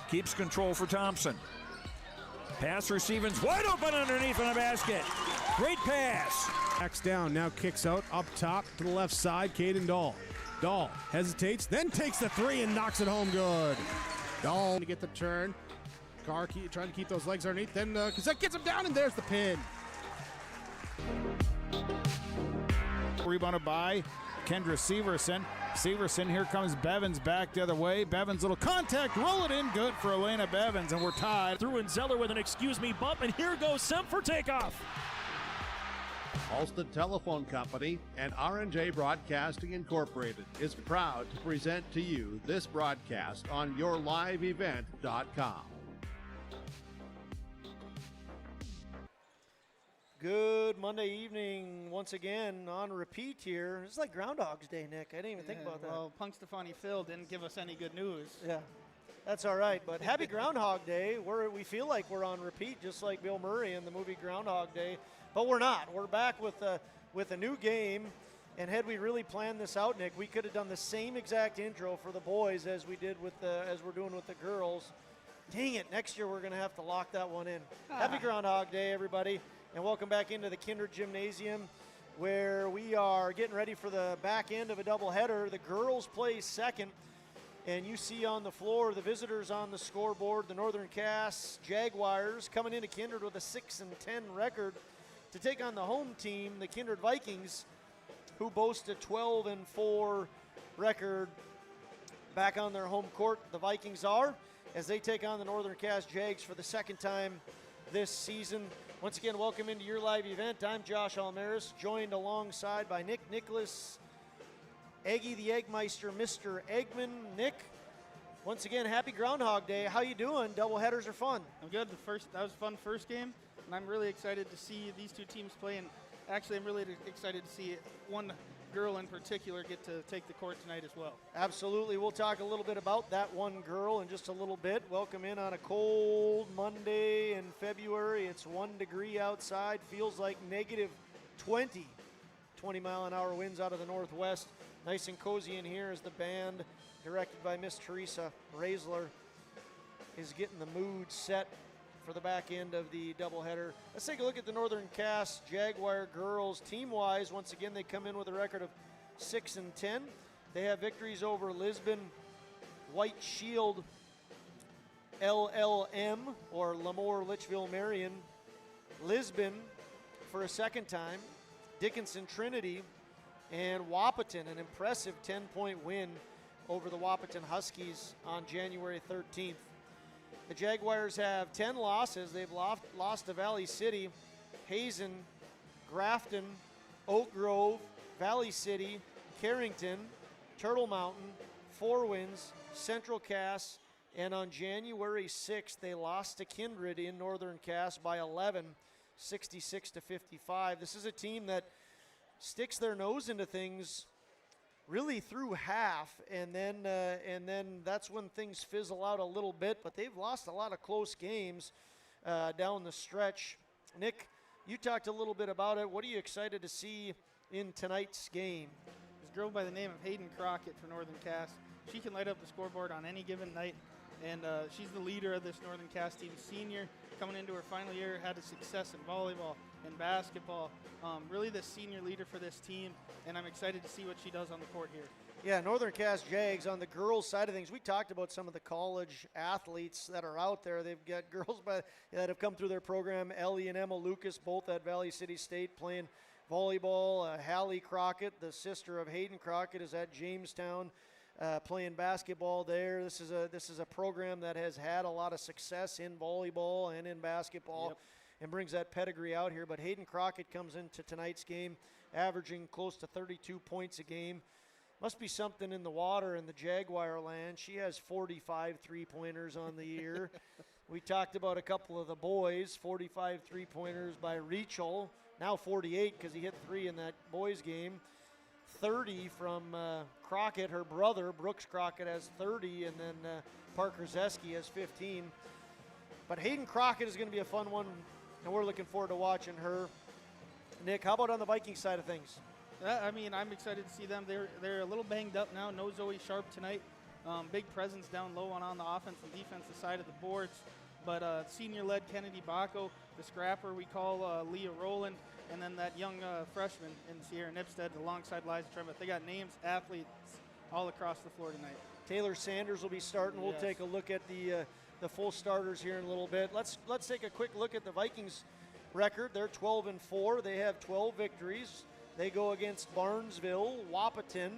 keeps control for Thompson. Pass receiving's wide open underneath on the basket. Great pass. Backs down, now kicks out, up top to the left side, Caden Dahl. Dahl hesitates, then takes the three and knocks it home good. Dahl to get the turn. Carr trying to keep those legs underneath, then Cassette gets him down, and there's the pin. Rebounded by Kendra Severson. Severson, here comes Bevins back the other way. Bevins, little contact, roll it in, good for Elena Bevins, and we're tied. Through and Zeller with an excuse me bump, and here goes Semp for takeoff. Halsted Telephone Company and R&J Broadcasting Incorporated is proud to present to you this broadcast on yourliveevent.com. Good Monday evening once again on repeat here. It's like Groundhog's Day, Nick. I didn't even think about that. Well, Punxsutawney Phil didn't give us any good news. Yeah, that's all right. But happy Groundhog Day. We feel like we're on repeat, just like Bill Murray in the movie Groundhog Day. But we're not. We're back with a new game. And had we really planned this out, Nick, we could have done the same exact intro for the boys as we did as we're doing with the girls. Dang it! Next year we're going to have to lock that one in. Happy Groundhog Day, everybody. And welcome back into the Kindred Gymnasium, where we are getting ready for the back end of a doubleheader. The girls play second, and you see on the floor the visitors on the scoreboard, the Northern Cass Jaguars coming into Kindred with a 6-10 record to take on the home team, the Kindred Vikings, who boast a 12-4 record back on their home court. The Vikings are, as they take on the Northern Cass Jags for the second time this season. Once again, welcome into your live event. I'm Josh Almaris, joined alongside by Nick Nicholas, Eggy the Eggmeister, Mr. Eggman. Nick, once again, happy Groundhog Day. How you doing? Doubleheaders are fun. I'm good. That was a fun first game, and I'm really excited to see these two teams play. And actually, I'm really excited to see one girl in particular get to take the court tonight as well. Absolutely. We'll talk a little bit about that one girl in just a little bit. Welcome in on a cold Monday in February. It's 1 degree outside. Feels like negative 20. 20-mile-an-hour winds out of the northwest. Nice and cozy in here as the band, directed by Miss Teresa Raisler, is getting the mood set for the back end of the doubleheader. Let's take a look at the Northern Cass Jaguar girls. Team-wise, once again, they come in with a record of 6-10. They have victories over Lisbon, White Shield, LLM, or Lemoore Litchfield Marion, Lisbon for a second time, Dickinson Trinity, and Wahpeton, an impressive 10-point win over the Wahpeton Huskies on January 13th. The Jaguars have 10 losses. They've lost to Valley City, Hazen, Grafton, Oak Grove, Valley City, Carrington, Turtle Mountain, Four Winds, Central Cass, and on January 6th, they lost to Kindred in Northern Cass by 11, 66-55. This is a team that sticks their nose into things really through half, and then that's when things fizzle out a little bit. But they've lost a lot of close games down the stretch. Nick, you talked a little bit about it. What are you excited to see in tonight's game? This girl by the name of Hayden Crockett for Northern Cass. She can light up the scoreboard on any given night, and she's the leader of this Northern Cass team. Senior, coming into her final year, had a success in volleyball and basketball. Really the senior leader for this team, and I'm excited to see what she does on the court here. Yeah, Northern Cass Jags on the girls' side of things. We talked about some of the college athletes that are out there. They've got girls that have come through their program. Ellie and Emma Lucas, both at Valley City State, playing volleyball. Hallie Crockett, the sister of Hayden Crockett, is at Jamestown playing basketball there. This is a program that has had a lot of success in volleyball and in basketball. Yep. And brings that pedigree out here. But Hayden Crockett comes into tonight's game averaging close to 32 points a game. Must be something in the water in the Jaguar land. She has 45 three-pointers on the year. We talked about a couple of the boys, 45 three-pointers by Rachel, now 48 because he hit 3 in that boys game. 30 from Crockett, her brother. Brooks Crockett has 30, and then Parker Zeski has 15. But Hayden Crockett is going to be a fun one, and we're looking forward to watching her. Nick, how about on the Viking side of things? I'm excited to see them. They're a little banged up now. No Zoe Sharp tonight. Big presence down low on the offense and defensive side of the boards. But senior-led Kennedy Bacco, the scrapper we call Leah Rowland, and then that young freshman in Sierra Nipstead alongside Liza Tremont. They got names, athletes all across the floor tonight. Taylor Sanders will be starting. We'll take a look at the full starters here in a little bit. Let's take a quick look at the Vikings record. They're 12-4. They have 12 victories. They go against Barnesville, Wapaton.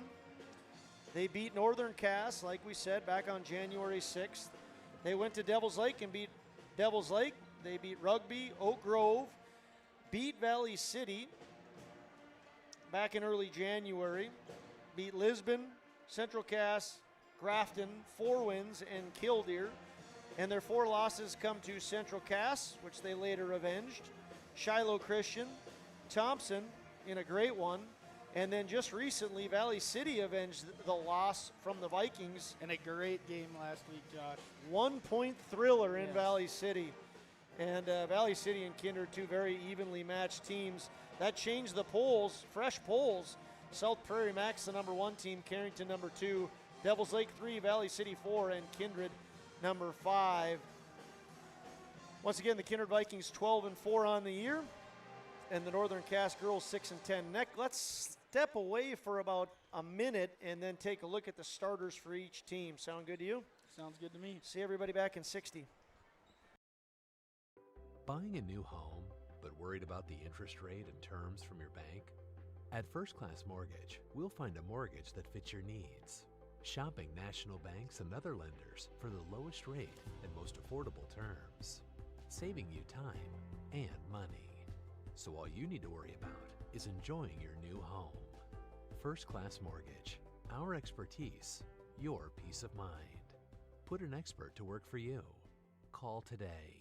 They beat Northern Cass, like we said, back on January 6th. They went to Devils Lake and beat Devils Lake. They beat Rugby, Oak Grove, beat Valley City back in early January, beat Lisbon, Central Cass, Grafton, 4 wins, and Killdeer. And their 4 losses come to Central Cass, which they later avenged, Shiloh Christian, Thompson in a great one, and then just recently Valley City avenged the loss from the Vikings. And a great game last week, Josh. 1-point thriller in Valley City. And Valley City and Kindred, 2 very evenly matched teams. That changed the polls, fresh polls. South Prairie Max, the number 1 team, Carrington number 2, Devils Lake 3, Valley City 4, and Kindred number 5. Once again, the Kindred Vikings 12-4 on the year, and the Northern Cass girls 6-10. Next, let's step away for about a minute and then take a look at the starters for each team. Sound good to you? Sounds good to me. See everybody back in 60. Buying a new home, but worried about the interest rate and terms from your bank? At First Class Mortgage, we'll find a mortgage that fits your needs. Shopping national banks and other lenders for the lowest rate and most affordable terms, saving you time and money. So all you need to worry about is enjoying your new home. First Class Mortgage, our expertise, your peace of mind. Put an expert to work for you. Call today.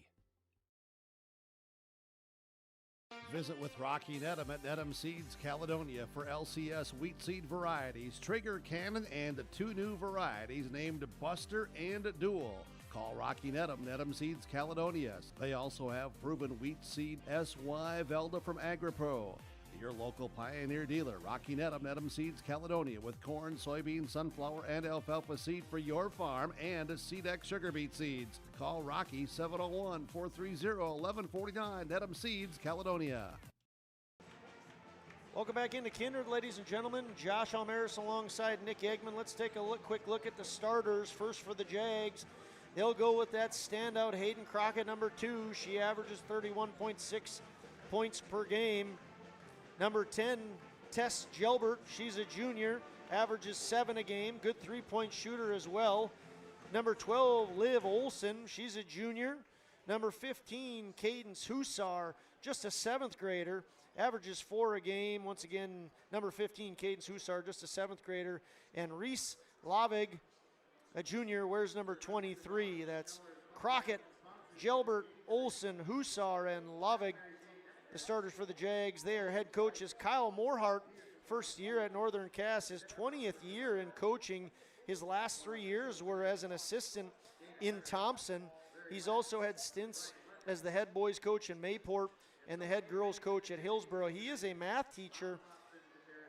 Visit with Rocky Nedham at Nedham Seeds Caledonia for LCS wheat seed varieties, Trigger Cannon, and 2 new varieties named Buster and Dual. Call Rocky Nedham, Nedham Seeds Caledonia. They also have proven wheat seed SY Velda from AgriPro. Your local Pioneer dealer, Rocky Nedham, Nedham Seeds Caledonia, with corn, soybean, sunflower, and alfalfa seed for your farm and SeedX sugar beet seeds. Call Rocky 701-430-1149, Nedham Seeds Caledonia. Welcome back into Kindred, ladies and gentlemen. Josh Almaris alongside Nick Eggman. Let's take a quick look at the starters. First for the Jags, they'll go with that standout Hayden Crockett, number 2. She averages 31.6 points per game. Number 10, Tess Gelbert, she's a junior, averages 7 a game, good 3-point shooter as well. Number 12, Liv Olson, she's a junior. Number 15, Cadence Hussar, just a 7th grader, averages 4 a game. Once again, number 15, Cadence Hussar, just a 7th grader. And Reese Lavig, a junior, wears number 23. That's Crockett, Gelbert, Olson, Hussar, and Lavig. The starters for the Jags, their head coach is Kyle Morehart, first year at Northern Cass, his 20th year in coaching. His last 3 years were as an assistant in Thompson. He's also had stints as the head boys coach in Mayport and the head girls coach at Hillsboro. He is a math teacher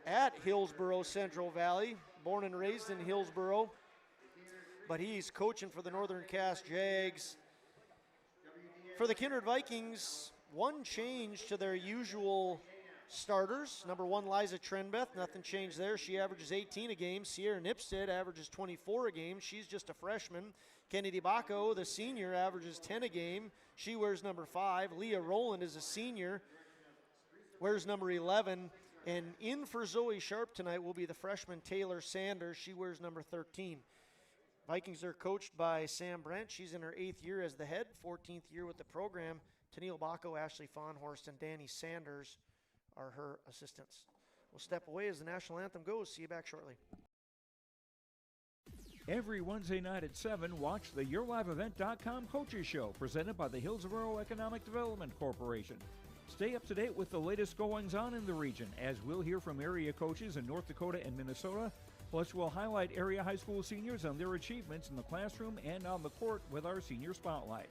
at Hillsboro Central Valley, born and raised in Hillsboro, but he's coaching for the Northern Cass Jags. For the Kindred Vikings, one change to their usual starters. Number 1, Liza Trenbeth, nothing changed there. She averages 18 a game. Sierra Nipstead averages 24 a game. She's just a freshman. Kennedy Bacco, the senior, averages 10 a game. She wears number 5. Leah Rowland is a senior, wears number 11. And in for Zoe Sharp tonight will be the freshman Taylor Sanders. She wears number 13. Vikings are coached by Sam Brent. She's in her 8th year as the head, 14th year with the program. Tennille Bacco, Ashley Fahnhorst, and Danny Sanders are her assistants. We'll step away as the national anthem goes. See you back shortly. Every Wednesday night at 7, watch the YourLiveEvent.com Coaches Show, presented by the Hillsboro Economic Development Corporation. Stay up to date with the latest goings-on in the region, as we'll hear from area coaches in North Dakota and Minnesota. Plus, we'll highlight area high school seniors and their achievements in the classroom and on the court with our Senior Spotlight.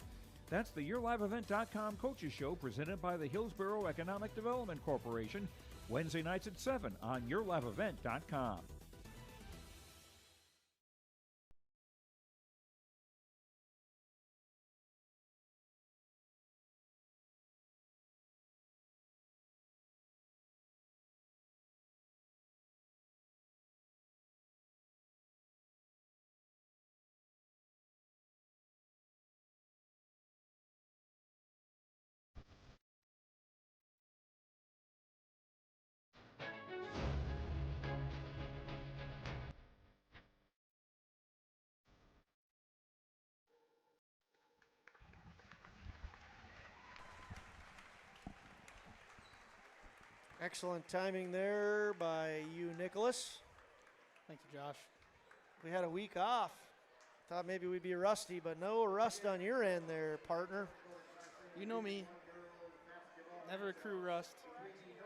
That's the YourLiveEvent.com Coaches Show, presented by the Hillsboro Economic Development Corporation, Wednesday nights at 7 on YourLiveEvent.com. Excellent timing there by you, Nicholas. Thank you, Josh. We had a week off. Thought maybe we'd be rusty, but no rust on your end there, partner. You know me. Never accrue rust.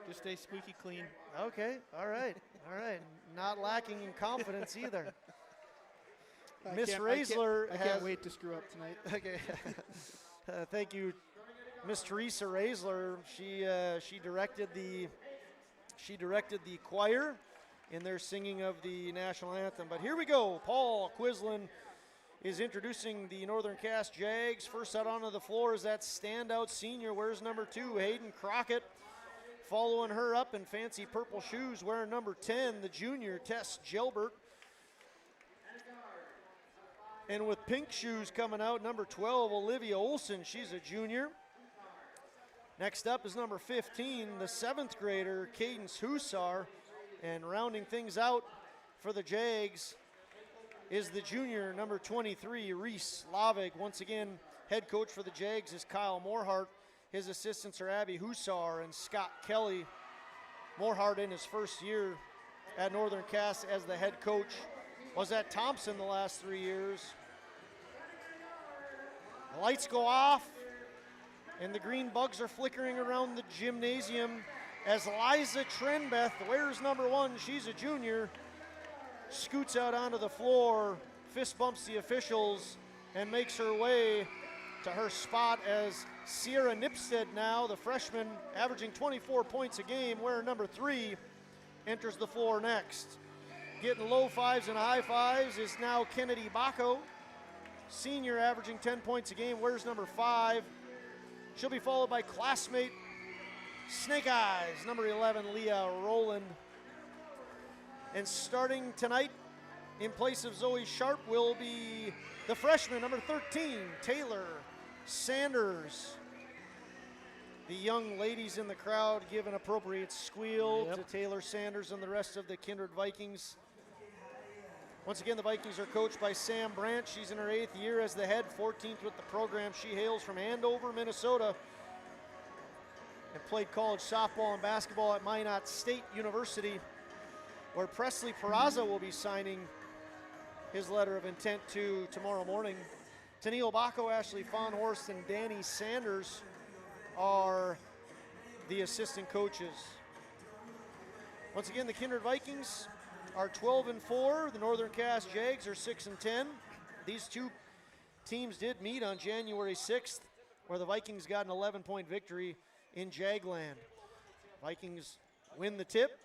Just stay squeaky clean. Okay, all right, all right. Not lacking in confidence either. Miss Raisler I can't wait to screw up tonight. Okay. Thank you, Miss Teresa Raisler. She directed the choir in their singing of the national anthem. But here we go. Paul Quislin is introducing the Northern Cass Jags. First out onto the floor is that standout senior. Wears number 2, Hayden Crockett. Following her up in fancy purple shoes, wearing number 10, the junior, Tess Gilbert. And with pink shoes coming out, number 12, Olivia Olson. She's a junior. Next up is number 15, the 7th grader, Cadence Hussar. And rounding things out for the Jags is the junior, number 23, Reese Lavig. Once again, head coach for the Jags is Kyle Morhart. His assistants are Abby Hussar and Scott Kelly. Morhart in his first year at Northern Cass as the head coach was at Thompson the last 3 years. The lights go off and the green bugs are flickering around the gymnasium as Liza Trenbeth wears number 1. She's a junior. Scoots out onto the floor, fist bumps the officials, and makes her way to her spot as Sierra Nipstead now, the freshman, averaging 24 points a game, wearing number 3, enters the floor next. Getting low fives and high fives is now Kennedy Bacco, senior, averaging 10 points a game, wears number 5. She'll be followed by classmate Snake Eyes, number 11, Leah Rowland. And starting tonight, in place of Zoe Sharp, will be the freshman, number 13, Taylor Sanders. The young ladies in the crowd give an appropriate squeal to Taylor Sanders and the rest of the Kindred Vikings. Once again, the Vikings are coached by Sam Brandt. She's in her 8th year as the head, 14th with the program. She hails from Andover, Minnesota, and played college softball and basketball at Minot State University, where Presley Peraza will be signing his letter of intent to tomorrow morning. Tennille Bacco, Ashley Fahnhorst, and Danny Sanders are the assistant coaches. Once again, the Kindred Vikings are 12-4. The Northern Cass Jags are 6-10. These two teams did meet on January 6th, where the Vikings got an 11-point victory in Jagland. Vikings win the tip.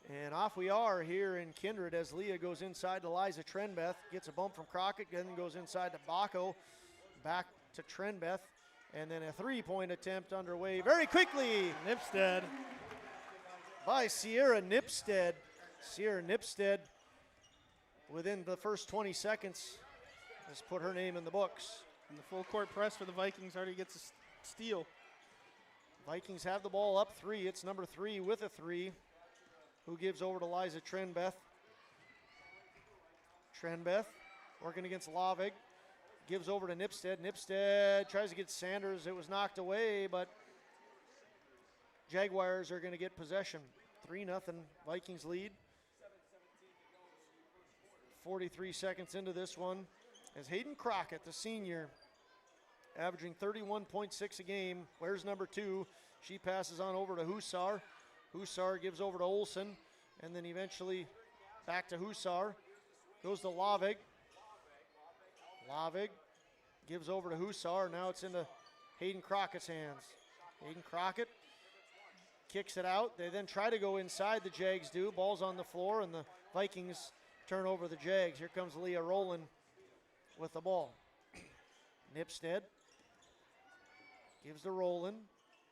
And off we are here in Kindred as Leah goes inside to Liza Trenbeth, gets a bump from Crockett, then goes inside to Bacco, back to Trenbeth, and then a three-point attempt underway very quickly. Nipstead. By Sierra Nipstead. Sierra Nipstead, within the first 20 seconds, has put her name in the books. And the full court press for the Vikings already gets a steal. Vikings have the ball up 3. It's number 3 with a 3. Who gives over to Liza Trenbeth. Trenbeth working against Lavig. Gives over to Nipstead. Nipstead tries to get Sanders. It was knocked away, but Jaguars are going to get possession. 3-0 Vikings lead. 43 seconds into this one as Hayden Crockett, the senior, averaging 31.6 a game, wears number 2. She passes on over to Hussar. Hussar gives over to Olson, and then eventually back to Hussar. Goes to Lavig. Lavig gives over to Hussar. Now it's into Hayden Crockett's hands. Hayden Crockett kicks it out. They then try to go inside, the Jags do. Ball's on the floor, and the Vikings turn over the Jags. Here comes Leah Rowland with the ball. Nipstead gives to Rowland.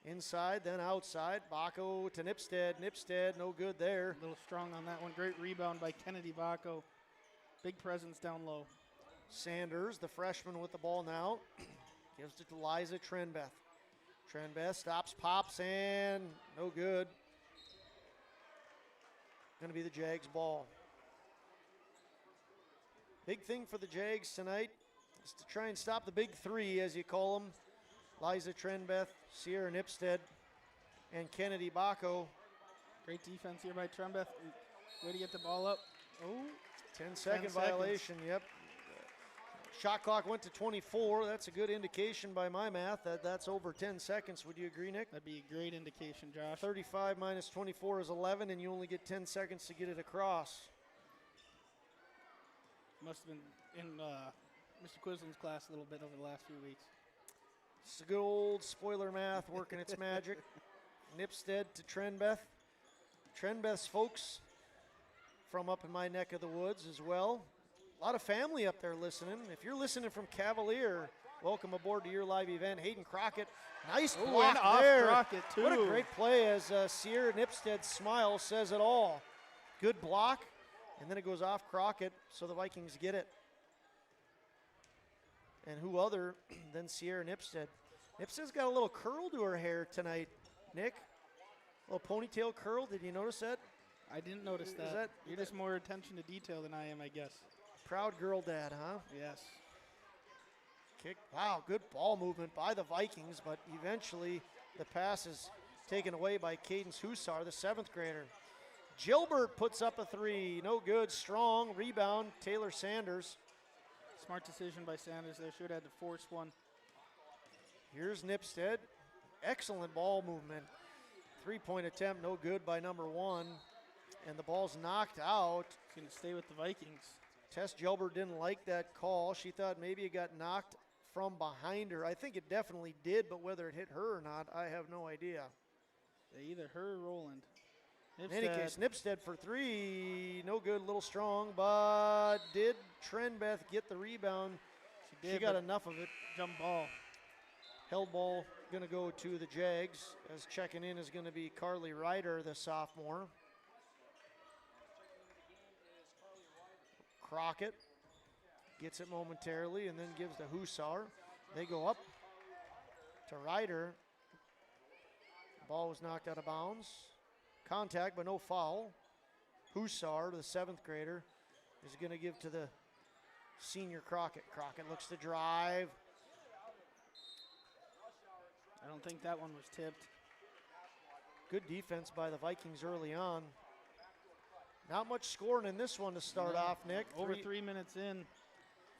Inside, then outside. Bacco to Nipstead. Nipstead, no good there. A little strong on that one. Great rebound by Kennedy Bacco. Big presence down low. Sanders, the freshman, with the ball now. Gives it to Liza Trenbeth. Trenbeth stops, pops, and no good. Going to be the Jags' ball. Big thing for the Jags tonight is to try and stop the big 3, as you call them. Liza Trenbeth, Sierra Nipstead. and Kennedy Baco. Great defense here by Trembeth. Way to get the ball up. Oh, 10-second violation, yep. Shot clock went to 24. That's a good indication by my math that that's over 10 seconds. Would you agree, Nick? That'd be a great indication, Josh. 35 minus 24 is 11, and you only get 10 seconds to get it across. Must have been in Mr. Quislin's class a little bit over the last few weeks. It's good old spoiler math working its magic. Nipstead to Trenbeth. Trenbeth's folks from up in my neck of the woods as well. A lot of family up there listening. If you're listening from Cavalier, welcome aboard to your live event. Hayden Crockett, nice block and off there. Crockett, too. What a great play as Sierra Nipstead's smile says it all. Good block, and then it goes off Crockett, so the Vikings get it. And who other than Sierra Nipstead? Nipstead's got a little curl to her hair tonight, Nick. A little ponytail curl. Did you notice that? I didn't notice that. You're just more attention to detail than I am, I guess. Proud girl dad, huh? Yes. Kick. Wow, good ball movement by the Vikings, but eventually the pass is taken away by Cadence Hussar, the 7th grader. Gilbert puts up a 3. No good. Strong rebound. Taylor Sanders. Smart decision by Sanders there. Should have had to force one. Here's Nipstead. Excellent ball movement. 3-point attempt, no good by number 1. And the ball's knocked out. It's going to stay with the Vikings. Tess Gilbert didn't like that call. She thought maybe it got knocked from behind her. I think it definitely did, but whether it hit her or not, I have no idea. Yeah, either her or Roland. In any case, Nipstead for 3. No good, a little strong, but did Trenbeth get the rebound? She got enough of it. Jump ball. Held ball going to go to the Jags, as checking in is going to be Carly Ryder, the sophomore. Crockett gets it momentarily and then gives to Hussar. They go up to Ryder. Ball was knocked out of bounds. Contact, but no foul. Hussar, the 7th grader, is going to give to the senior Crockett. Crockett looks to drive. I don't think that one was tipped. Good defense by the Vikings early on. Not much scoring in this one to start off, Nick. Over 3 minutes in,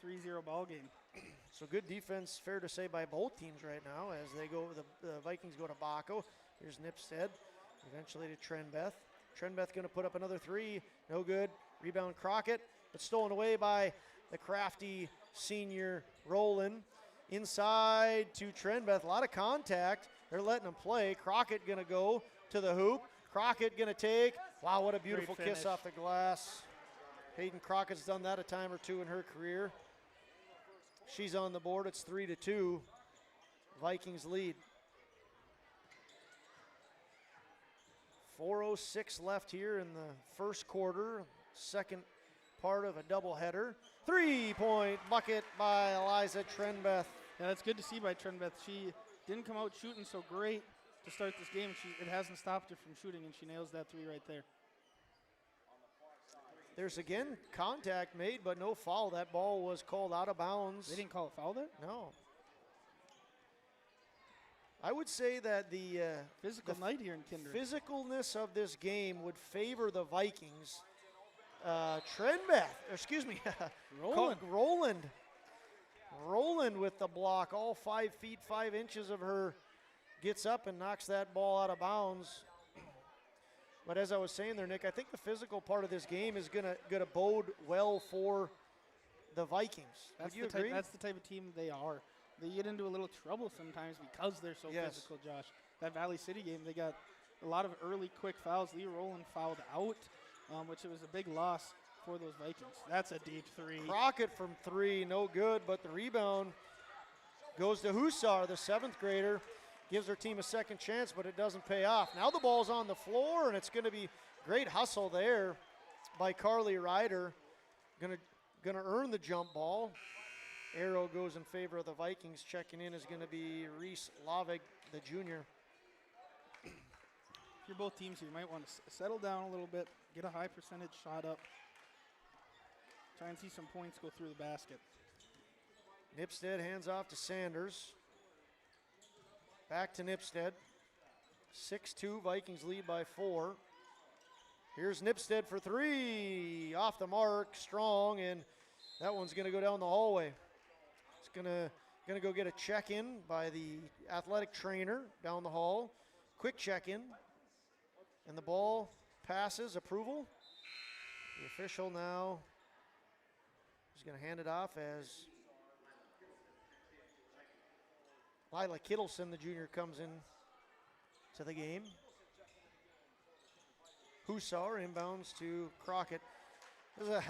3-0 ball game. So good defense, fair to say, by both teams right now as they go. The Vikings go to Baco. Here's Nipstead, eventually to Trenbeth. Trenbeth going to put up another 3. No good. Rebound Crockett, but stolen away by the crafty senior Roland. Inside to Trenbeth. A lot of contact. They're letting him play. Crockett going to go to the hoop. Crockett going to take. Wow, what a beautiful kiss off the glass. Hayden Crockett's done that a time or two in her career. She's on the board. It's 3-2. Vikings lead. 4:06 left here in the first quarter. Second part of a doubleheader. 3-point bucket by Eliza Trenbeth. Yeah, that's good to see by Trenbeth. She didn't come out shooting so great to start this game. It hasn't stopped her from shooting, and she nails that 3 right there. There's again contact made, but no foul. That ball was called out of bounds. They didn't call a foul there? No. I would say that the physical night here in Kindred. Physicalness of this game would favor the Vikings. Roland with the block, all 5 feet 5 inches of her, gets up and knocks that ball out of bounds. But as I was saying there, Nick, I think the physical part of this game is gonna bode well for the Vikings. Would you agree? That's the type of team they are. They get into a little trouble sometimes because they're so physical, Josh. That Valley City game, they got a lot of early quick fouls. Lee Rowland fouled out, which was a big loss for those Vikings. That's a deep 3. Crockett from 3, no good, but the rebound goes to Hussar, the 7th grader. Gives her team a second chance, but it doesn't pay off. Now the ball's on the floor, and it's going to be great hustle there by Carly Ryder. Gonna earn the jump ball. Arrow goes in favor of the Vikings. Checking in is going to be Reese Lavig, the junior. If you're both teams here, you might want to settle down a little bit, get a high percentage shot up. Try and see some points go through the basket. Nipstead hands off to Sanders. Back to Nipstead. 6-2, Vikings lead by 4. Here's Nipstead for 3. Off the mark, strong, and that one's going to go down the hallway. It's going to go get a check-in by the athletic trainer down the hall. Quick check-in. And the ball passes, approval. The official now is going to hand it off as Lila Kittleson, the junior, comes in to the game. Hussar inbounds to Crockett. There's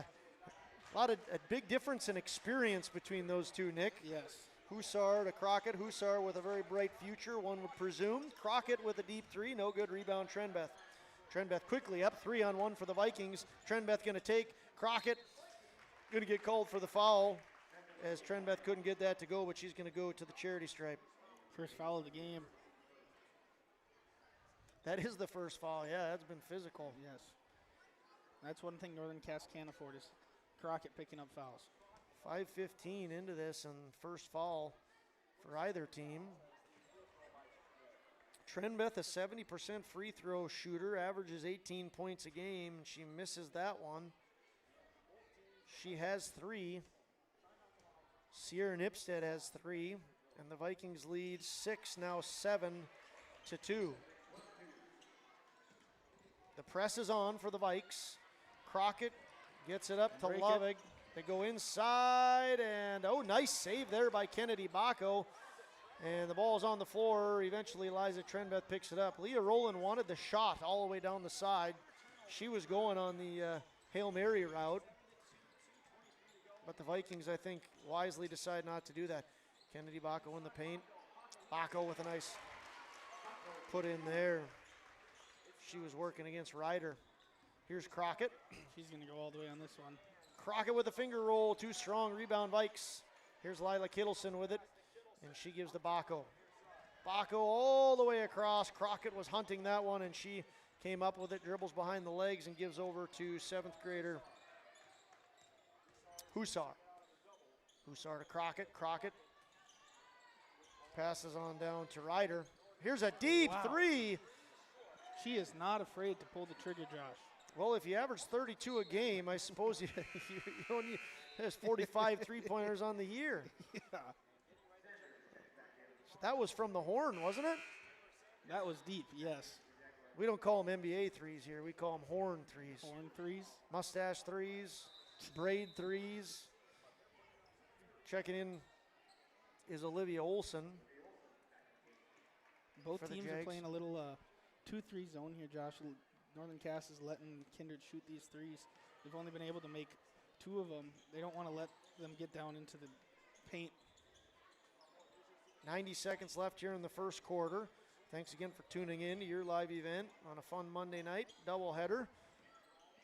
a big difference in experience between those two, Nick. Yes. Hussar to Crockett. Hussar with a very bright future, one would presume. Crockett with a deep 3, no good. Rebound, Trenbeth. Trenbeth quickly up, 3-on-1 for the Vikings. Trenbeth going to take Crockett. Going to get called for the foul, as Trenbeth couldn't get that to go, but she's going to go to the charity stripe. First foul of the game. That is the first foul. Yeah, that's been physical. Yes. That's one thing Northern Cass can't afford is Crockett picking up fouls. 5:15 into this and first foul for either team. Trenbeth, a 70% free throw shooter, averages 18 points a game. She misses that one. She has 3. Sierra Nipstead has 3. And the Vikings lead 6, now 7-2. The press is on for the Vikes. Crockett gets it up to Lovig. They go inside, and nice save there by Kennedy Bacco. And the ball's on the floor. Eventually, Liza Trenbeth picks it up. Leah Rowland wanted the shot all the way down the side. She was going on the Hail Mary route. But the Vikings, I think, wisely decide not to do that. Kennedy Bacco in the paint. Bacco with a nice put in there. She was working against Ryder. Here's Crockett. She's going to go all the way on this one. Crockett with a finger roll, too strong. Rebound Vikes. Here's Lila Kittleson with it, and she gives to Bacco. Bacco all the way across. Crockett was hunting that one, and she came up with it, dribbles behind the legs, and gives over to 7th grader Hussar. Hussar to Crockett. Crockett passes on down to Ryder. Here's a deep 3. She is not afraid to pull the trigger, Josh. Well, if you average 32 a game, I suppose you don't need, there's 45 three-pointers on the year. Yeah. So that was from the horn, wasn't it? That was deep, yes. We don't call them NBA threes here. We call them horn threes. Horn threes. Mustache threes, braid threes. Checking in is Olivia Olson. Both for the teams are Jags. playing a little 2-3 zone here, Josh. Northern Cass is letting Kindred shoot these threes. They've only been able to make 2 of them. They don't want to let them get down into the paint. 90 seconds left here in the first quarter. Thanks again for tuning in to your live event on a fun Monday night doubleheader.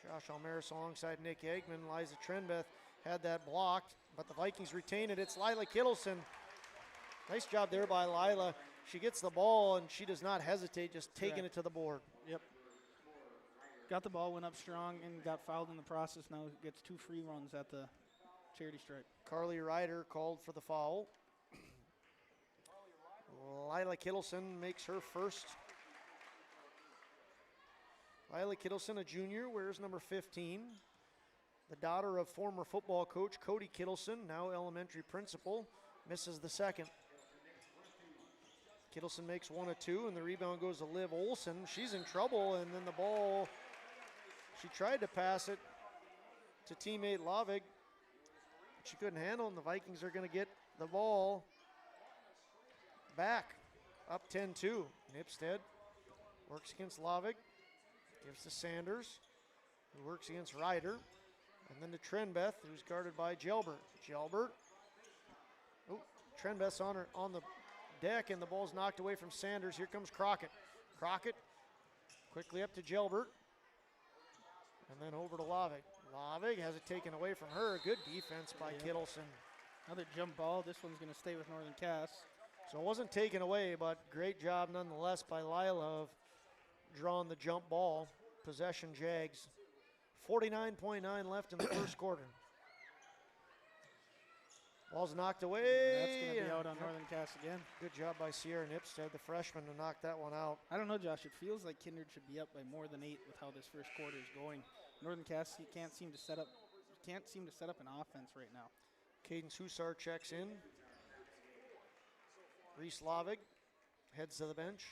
Josh Almaris alongside Nick Eggman. Liza Trenbeth had that blocked, but the Vikings retain it. It's Lila Kittleson. Nice job there by Lila. She gets the ball, and she does not hesitate, just taking it to the board. Yep. Got the ball, went up strong, and got fouled in the process. Now gets 2 free runs at the charity stripe. Carly Ryder called for the foul. Lila Kittleson makes her first. Lila Kittleson, a junior, wears number 15. The daughter of former football coach Cody Kittleson, now elementary principal, misses the second. Kittleson makes 1 of 2, and the rebound goes to Liv Olson. She's in trouble, and then the ball, she tried to pass it to teammate Lovig. She couldn't handle, and the Vikings are going to get the ball back, up 10-2. Nipstead works against Lovig, gives to Sanders, who works against Ryder, and then to Trenbeth, who's guarded by Gelbert. Gelbert, Trenbeth's on the deck, and the ball's knocked away from Sanders. Here comes Crockett. Crockett quickly up to Gelbert, and then over to Lovig. Lovig has it taken away from her. Good defense by Kittleson. Another jump ball. This one's going to stay with Northern Cass. So it wasn't taken away, but great job nonetheless by Lila of drawing the jump ball. Possession Jags. 49.9 left in the first quarter. Ball's knocked away. That's going to be out on Northern Cass. pass again. Good job by Sierra Nipstead, the freshman, to knock that one out. I don't know, Josh. It feels like Kindred should be up by more than 8 with how this first quarter is going. Northern Cass can't seem to set up an offense right now. Cadence Hussar checks in. Reese Lavig heads to the bench.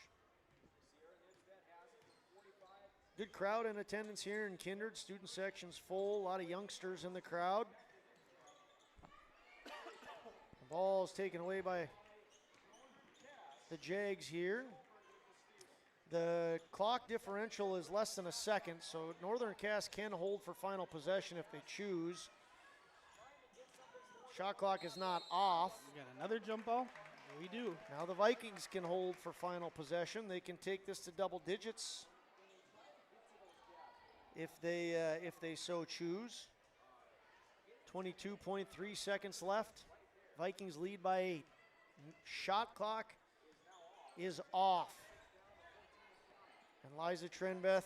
Good crowd in attendance here in Kindred. Student section's full. A lot of youngsters in the crowd. The ball is taken away by the Jags here. The clock differential is less than a second, so Northern Cass can hold for final possession if they choose. Shot clock is not off. We got another jump ball. We do. Now the Vikings can hold for final possession. They can take this to double digits if they so choose. 22.3 seconds left. Vikings lead by 8. Shot clock is off. And Liza Trenbeth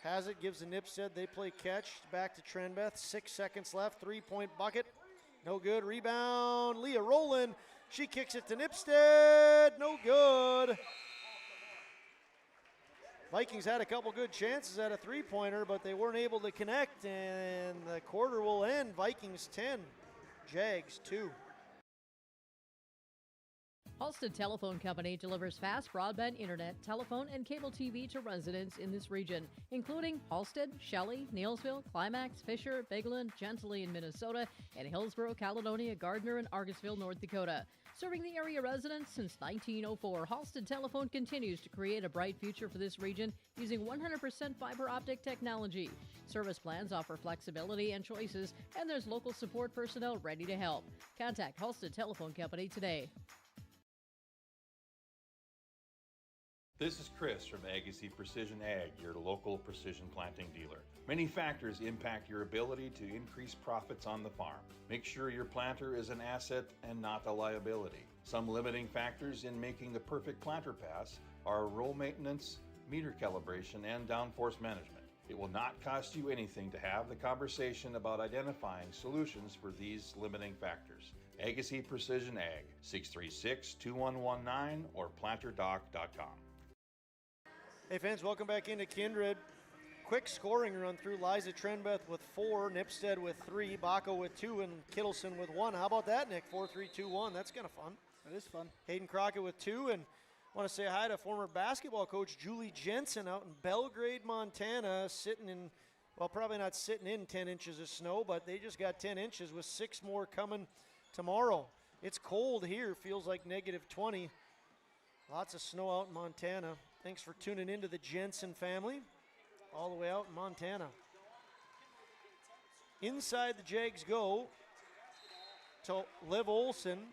has it, gives the Nipstead. They play catch. Back to Trenbeth. 6 seconds left. 3-point bucket. No good. Rebound. Leah Rowland. She kicks it to Nipstead. No good. Vikings had a couple good chances at a three-pointer, but they weren't able to connect, and the quarter will end. Vikings 10, Jags 2. Halstead Telephone Company delivers fast broadband internet, telephone, and cable TV to residents in this region, including Halstead, Shelley, Neilsville, Climax, Fisher, Bigland, Gentilly in Minnesota, and Hillsborough, Caledonia, Gardner, and Argosville, North Dakota. Serving the area residents since 1904, Halstead Telephone continues to create a bright future for this region using 100% fiber optic technology. Service plans offer flexibility and choices, and there's local support personnel ready to help. Contact Halstead Telephone Company today. This is Chris from Agassiz Precision Ag, your local precision planting dealer. Many factors impact your ability to increase profits on the farm. Make sure your planter is an asset and not a liability. Some limiting factors in making the perfect planter pass are row maintenance, meter calibration, and downforce management. It will not cost you anything to have the conversation about identifying solutions for these limiting factors. Agassiz Precision Ag, 636-2119 or planterdoc.com. Hey fans, welcome back into Kindred. Quick scoring run through. Liza Trenbeth with 4, Nipstead with 3, Baco with 2, and Kittleson with 1. How about that, Nick? 4-3-2-1. That's kind of fun. That is fun. Hayden Crockett with 2, and I want to say hi to former basketball coach Julie Jensen out in Belgrade, Montana, sitting in, well, probably not sitting in 10 inches of snow, but they just got 10 inches with 6 more coming tomorrow. It's cold here. Feels like -20. Lots of snow out in Montana. Thanks for tuning into the Jensen family, all the way out in Montana. Inside the Jags go to Liv Olson.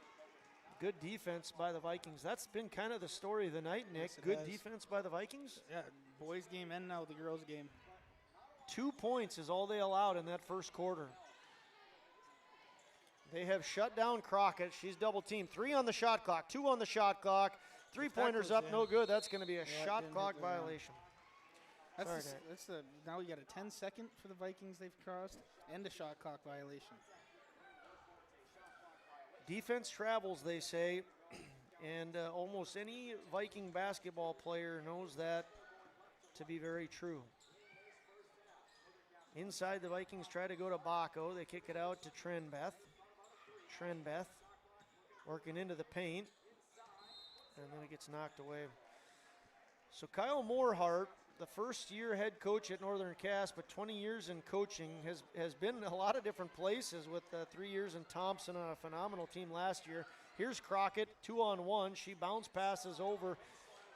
Good defense by the Vikings. That's been kind of the story of the night, Nick. Yes, Good has. defense by the Vikings. Yeah, boys game and now the girls game. 2 points is all they allowed in that first quarter. They have shut down Crockett. She's double teamed. 3 on the shot clock, 2 on the shot clock. 3-pointers up, no good. That's going to be a shot clock violation. Now we got a 10-second for the Vikings they've crossed and a shot clock violation. Defense travels, they say, and almost any Viking basketball player knows that to be very true. Inside, the Vikings try to go to Baco. They kick it out to Trenbeth. Trenbeth working into the paint. And then it gets knocked away. So Kyle Morehart, the first-year head coach at Northern Cass, but 20 years in coaching, has been in a lot of different places with 3 years in Thompson on a phenomenal team last year. Here's Crockett, 2-on-1. She bounce passes over,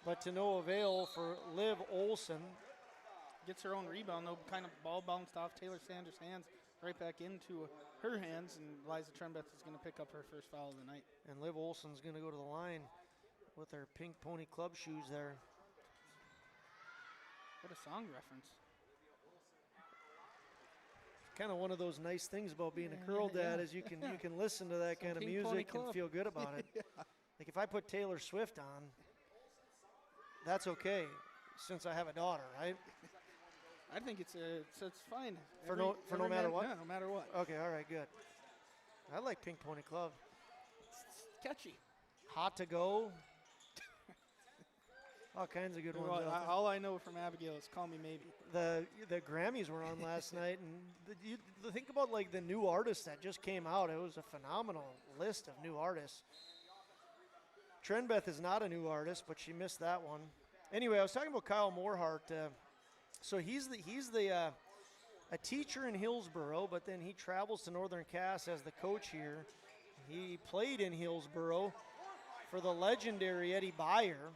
but to no avail for Liv Olson. Gets her own rebound, though, kind of ball bounced off Taylor Sanders' hands right back into her hands, and Liza Trenbeth is going to pick up her first foul of the night. And Liv Olson's going to go to the line with their pink pony club shoes there. What a song reference. Kind of one of those nice things about being a girl dad is you can listen to that kind of music and feel good about it. Like if I put Taylor Swift on, that's okay, since I have a daughter, right? I think it's fine. No matter what? Yeah, no matter what. Okay, all right, good. I like Pink Pony Club. catchy. Hot to go. All kinds of good ones. Well, out there. all I know from Abigail is call me maybe. The Grammys were on last night, and you think about like the new artists that just came out. It was a phenomenal list of new artists. Trenbeth is not a new artist, but she missed that one. Anyway, I was talking about Kyle Morehart. So he's a teacher in Hillsboro, but then he travels to Northern Cass as the coach here. He played in Hillsboro for the legendary Eddie Byer.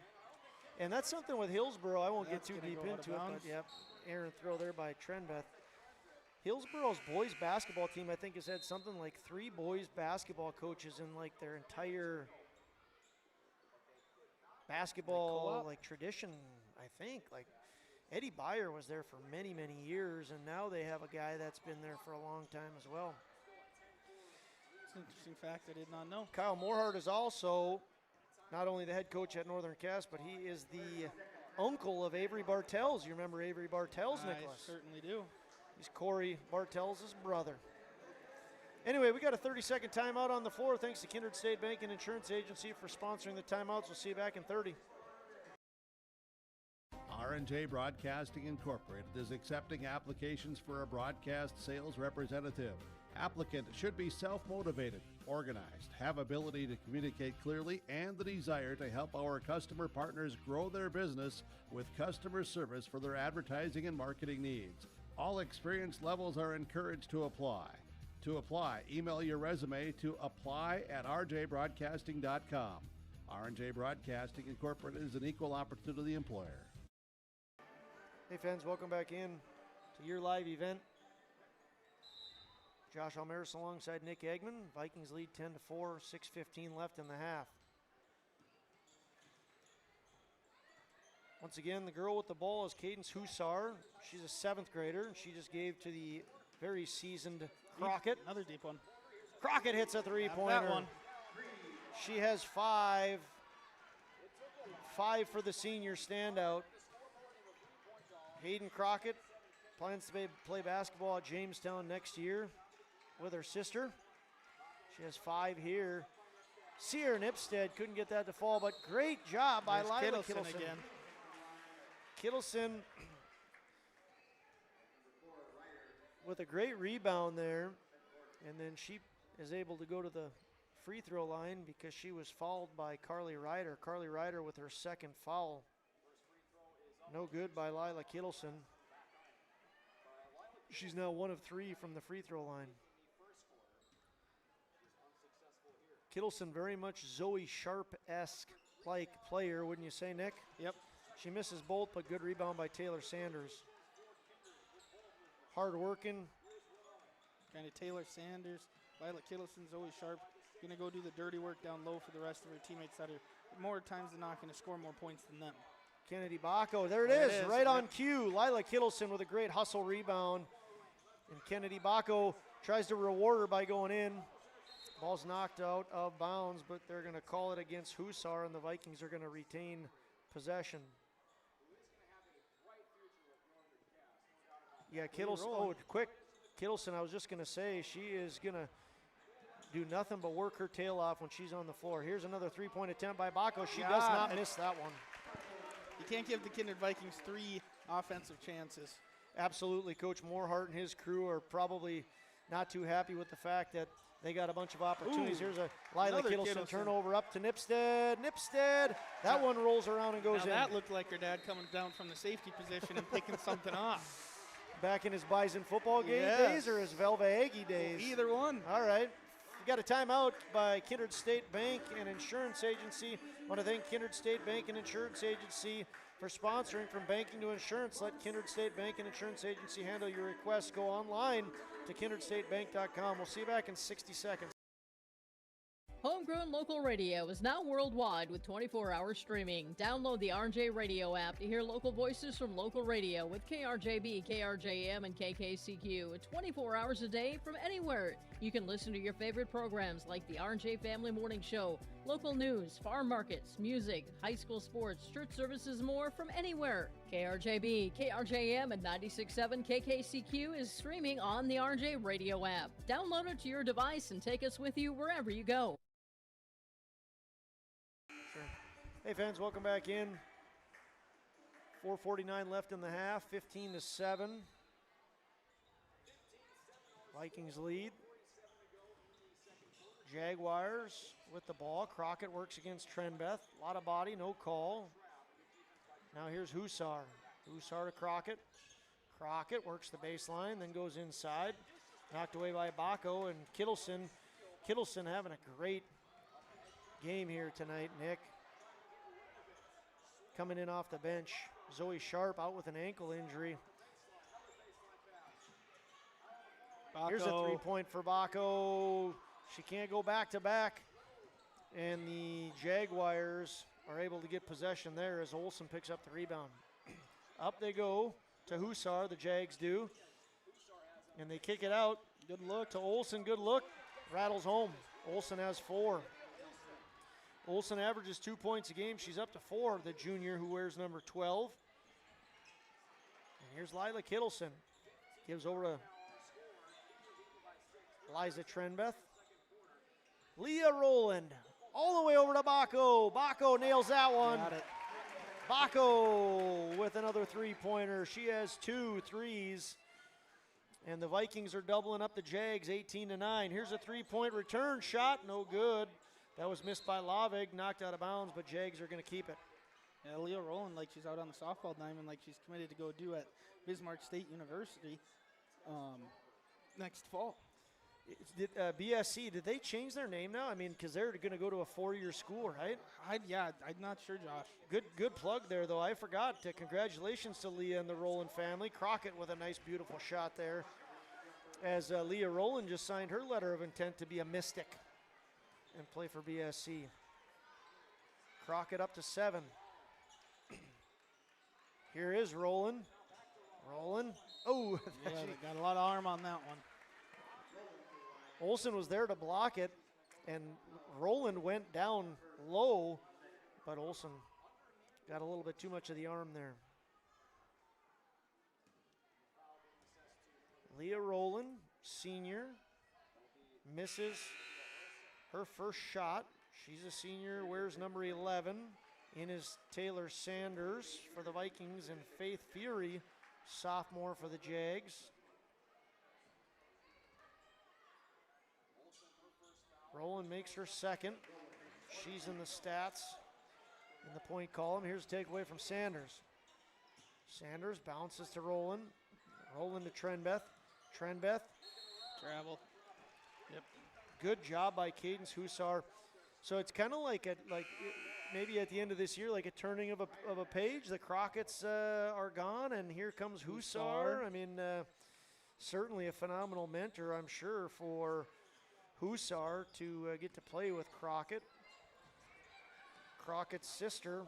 And that's something with Hillsboro. I won't get too deep into it, but yep, errant throw there by Trenbeth. Hillsboro's boys basketball team, I think, has had something like 3 boys basketball coaches in like their entire basketball like tradition, I think. Like Eddie Byer was there for many, many years, and now they have a guy that's been there for a long time as well. It's an interesting fact I did not know. Kyle Morehart is also not only the head coach at Northern Cass, but he is the uncle of Avery Bartels. You remember Avery Bartels, Nicholas? I certainly do. He's Corey Bartels' brother. Anyway, we got a 30-second timeout on the floor. Thanks to Kindred State Bank and Insurance Agency for sponsoring the timeouts. We'll see you back in 30. R&J Broadcasting Incorporated is accepting applications for a broadcast sales representative. Applicant should be self-motivated, organized, have ability to communicate clearly, and the desire to help our customer partners grow their business with customer service for their advertising and marketing needs. All experience levels are encouraged to apply. To apply, email your resume to apply@rjbroadcasting.com. R&J Broadcasting Incorporated is an equal opportunity employer. Hey fans, welcome back in to your live event. Josh Almaris alongside Nick Eggman. Vikings lead 10-4, 6:15 left in the half. Once again, the girl with the ball is Cadence Hussar. She's a 7th grader, and she just gave to the very seasoned Crockett. Another deep one. Crockett hits a three-pointer. That one. She has 5. 5 for the senior standout. Hayden Crockett plans to play basketball at Jamestown next year with her sister. She has 5 here. Sear Nipstead couldn't get that to fall, but great job by Lila Kittleson. Again. Kittleson with a great rebound there, and then she is able to go to the free throw line because she was fouled by Carly Ryder. Carly Ryder with her 2nd foul. No good by Lila Kittleson. She's now 1 of 3 from the free throw line. Kittleson very much Zoe Sharp-esque like player, wouldn't you say, Nick? Yep. She misses both, but good rebound by Taylor Sanders. Hard working. Kind of Taylor Sanders, Lila Kittleson, Zoe Sharp. Going to go do the dirty work down low for the rest of her teammates that are more times than not going to score more points than them. Kennedy Bacco, there it is, right on cue. Lila Kittleson with a great hustle rebound. And Kennedy Bacco tries to reward her by going in. Ball's knocked out of bounds, but they're going to call it against Hussar, and the Vikings are going to retain possession. Yeah, Kittleson, quick. Kittleson, I was just going to say, she is going to do nothing but work her tail off when she's on the floor. Here's another three-point attempt by Bacco. She does not miss that one. You can't give the Kindred Vikings 3 offensive chances. Absolutely. Coach Morehart and his crew are probably not too happy with the fact that they got a bunch of opportunities. Here's a Lila Kittleson turnover up to Nipstead. Nipstead, that one rolls around and goes in. That looked like her dad coming down from the safety position and picking something off. Back in his Bison football days or his Velva Aggie days? Either one. All right. We got a timeout by Kindred State Bank and Insurance Agency. I want to thank Kindred State Bank and Insurance Agency for sponsoring From Banking to Insurance. Let Kindred State Bank and Insurance Agency handle your requests. Go online to kindredstatebank.com. We'll see you back in 60 seconds. Homegrown local radio is now worldwide with 24-hour streaming. Download the RJ Radio app to hear local voices from local radio with KRJB, KRJM, and KKCQ 24 hours a day from anywhere. You can listen to your favorite programs like the RJ Family Morning Show, local news, farm markets, music, high school sports, church services, more from anywhere. KRJB, KRJM, and 96.7 KKCQ is streaming on the RJ Radio app. Download it to your device and take us with you wherever you go. Hey fans, welcome back in. 4:49 left in the half, 15-7. Vikings lead. Jaguars with the ball. Crockett works against Trenbeth. A lot of body, no call. Now here's Hussar. Hussar to Crockett. Crockett works the baseline, then goes inside. Knocked away by Bacco and Kittleson. Kittleson having a great game here tonight, Nick. Coming in off the bench. Zoe Sharp out with an ankle injury. Bacco. Here's a three-point for Bacco. She can't go back-to-back. And the Jaguars are able to get possession there as Olsen picks up the rebound. Up they go to Hussar, the Jags do. And they kick it out. Good look to Olsen, good look. Rattles home. Olsen has 4. Olsen averages 2 points a game. She's up to 4, the junior who wears number 12. And here's Lila Kittleson. Gives over to Liza Trenbeth. Leah Rowland all the way over to Bacco. Bacco nails that one. Got it. Bacco with another three-pointer. She has 2 threes. And the Vikings are doubling up the Jags 18-9. Here's a three-point return shot. No good. That was missed by Lavig, knocked out of bounds, but Jags are going to keep it. Yeah, Leah Rowland, like she's out on the softball diamond, like she's committed to go do at Bismarck State University next fall. BSC, did they change their name now? I mean, because they're going to go to a 4-year school, right? I'm not sure, Josh. Good plug there, though. I forgot. Congratulations to Leah and the Rowland family. Crockett with a nice, beautiful shot there. As Leah Rowland just signed her letter of intent to be a Mystic and play for BSC. Crockett up to 7. Here is Rowland. Rowland. Oh, yeah, they got a lot of arm on that one. Olsen was there to block it, and Rowland went down low, but Olsen got a little bit too much of the arm there. Leah Rowland, senior, misses her first shot. She's a senior, wears number 11. In is Taylor Sanders for the Vikings, and Faith Fury, sophomore for the Jags. Rowland makes her second. She's in the stats in the point column. Here's a takeaway from Sanders. Sanders bounces to Rowland. Rowland to Trenbeth. Trenbeth. Travel. Yep. Good job by Cadence Hussar. So it's kind of like maybe at the end of this year, like a turning of a page. The Crockett's are gone, and here comes Hussar. I mean, certainly a phenomenal mentor, I'm sure, for Hussar to get to play with Crockett. Crockett's sister,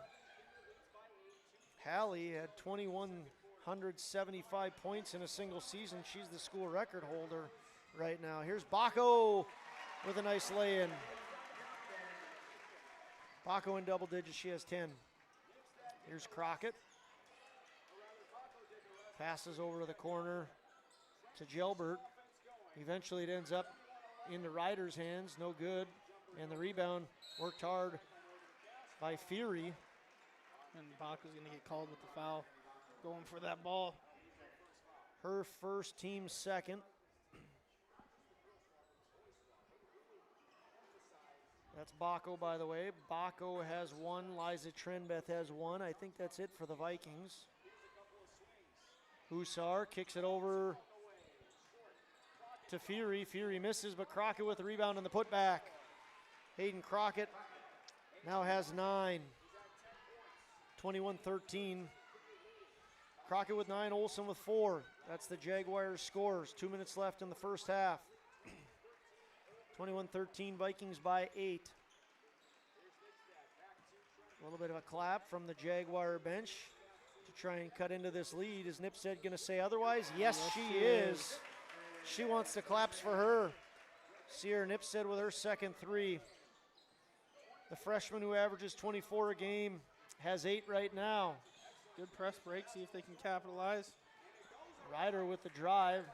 Hallie, had 2,175 points in a single season. She's the school record holder right now. Here's Bacco with a nice lay-in. Bacco in double digits, she has 10. Here's Crockett. Passes over to the corner to Gilbert. Eventually it ends up in the Riders' hands, no good. And the rebound worked hard by Fury. And Bacco's going to get called with the foul, going for that ball. Her first, team second. That's Bacco, by the way. Bacco has 1. Liza Trenbeth has 1. I think that's it for the Vikings. Hussar kicks it over to Fury. Fury misses, but Crockett with the rebound and the putback. Hayden Crockett now has 9. 21-13. Crockett with 9, Olsen with 4. That's the Jaguars' scores. 2 minutes left in the first half. 21-13, Vikings by 8. A little bit of a clap from the Jaguar bench to try and cut into this lead. Is Nipstead going to say otherwise? Yes, she is. She wants the claps for her. Sierra Nipstead with her second 3. The freshman who averages 24 a game has 8 right now. Good press break, see if they can capitalize. Ryder with the drive,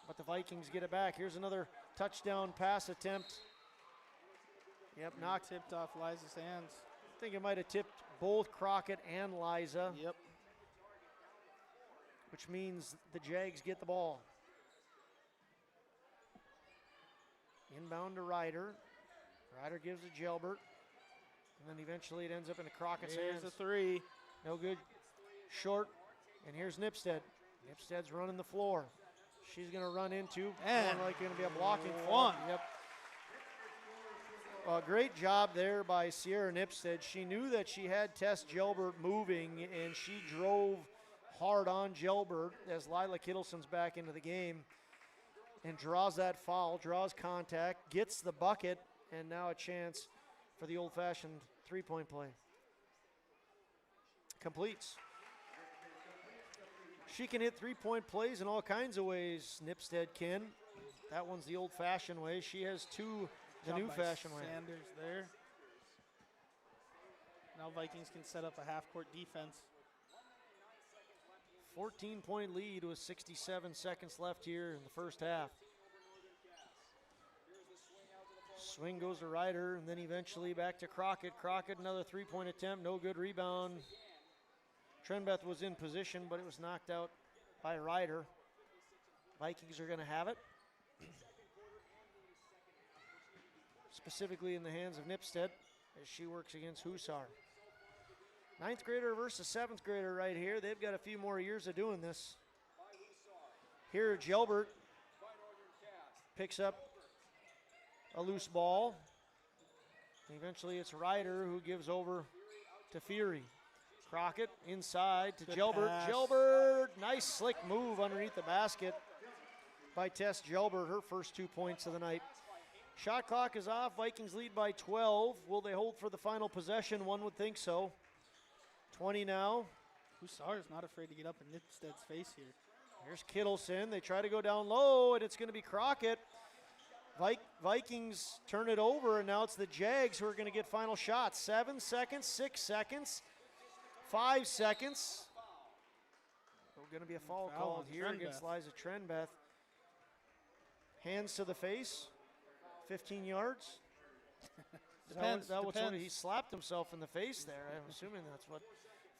but the Vikings get it back. Here's another touchdown pass attempt. Yep, knocked. Tipped off Liza's hands. think it might have tipped both Crockett and Liza. Yep. Which means the Jags get the ball. Inbound to Ryder. Ryder gives it Gelbert. And then eventually it ends up in Crockett's hands. Here's a three. No good. Short. And here's Nipstead. Nipstead's running the floor. She's going to run into, and like going to be a blocking one. Yep. Great job there by Sierra Nipstead. She knew that she had Tess Gelbert moving, and she drove hard on Gelbert as Lila Kittleson's back into the game and draws that foul, draws contact, gets the bucket, and now a chance for the old-fashioned three-point play. Completes. She can hit three-point plays in all kinds of ways, Nipstead can. That one's the old-fashioned way. She has two the new-fashioned way. Sanders there. Now Vikings can set up a half-court defense. 14-point lead with 67 seconds left here in the first half. Swing goes to Ryder, and then eventually back to Crockett. Crockett, another three-point attempt, no good rebound. Trenbeth was in position, but it was knocked out by Ryder. Vikings are going to have it. Specifically in the hands of Nipstead as she works against Hussar. Ninth grader versus seventh grader right here. They've got a few more years of doing this. Here, Gelbert picks up a loose ball. Eventually it's Ryder who gives over to Fury. Crockett inside to Gelbert. Pass. Gelbert, nice slick move underneath the basket by Tess Gelbert, her first 2 points of the night. Shot clock is off. Vikings lead by 12. Will they hold for the final possession? One would think so. 20 now. Hussar is not afraid to get up in Nipstead's face here. Here's Kittleson. They try to go down low, and it's going to be Crockett. Vikings turn it over, and now it's the Jags who are going to get final shots. 7 seconds, 6 seconds, 5 seconds. There's going to be a foul called here against Liza Trenbeth. Hands to the face, 15 yards. Depends. That was what he slapped himself in the face there. I'm assuming that's what.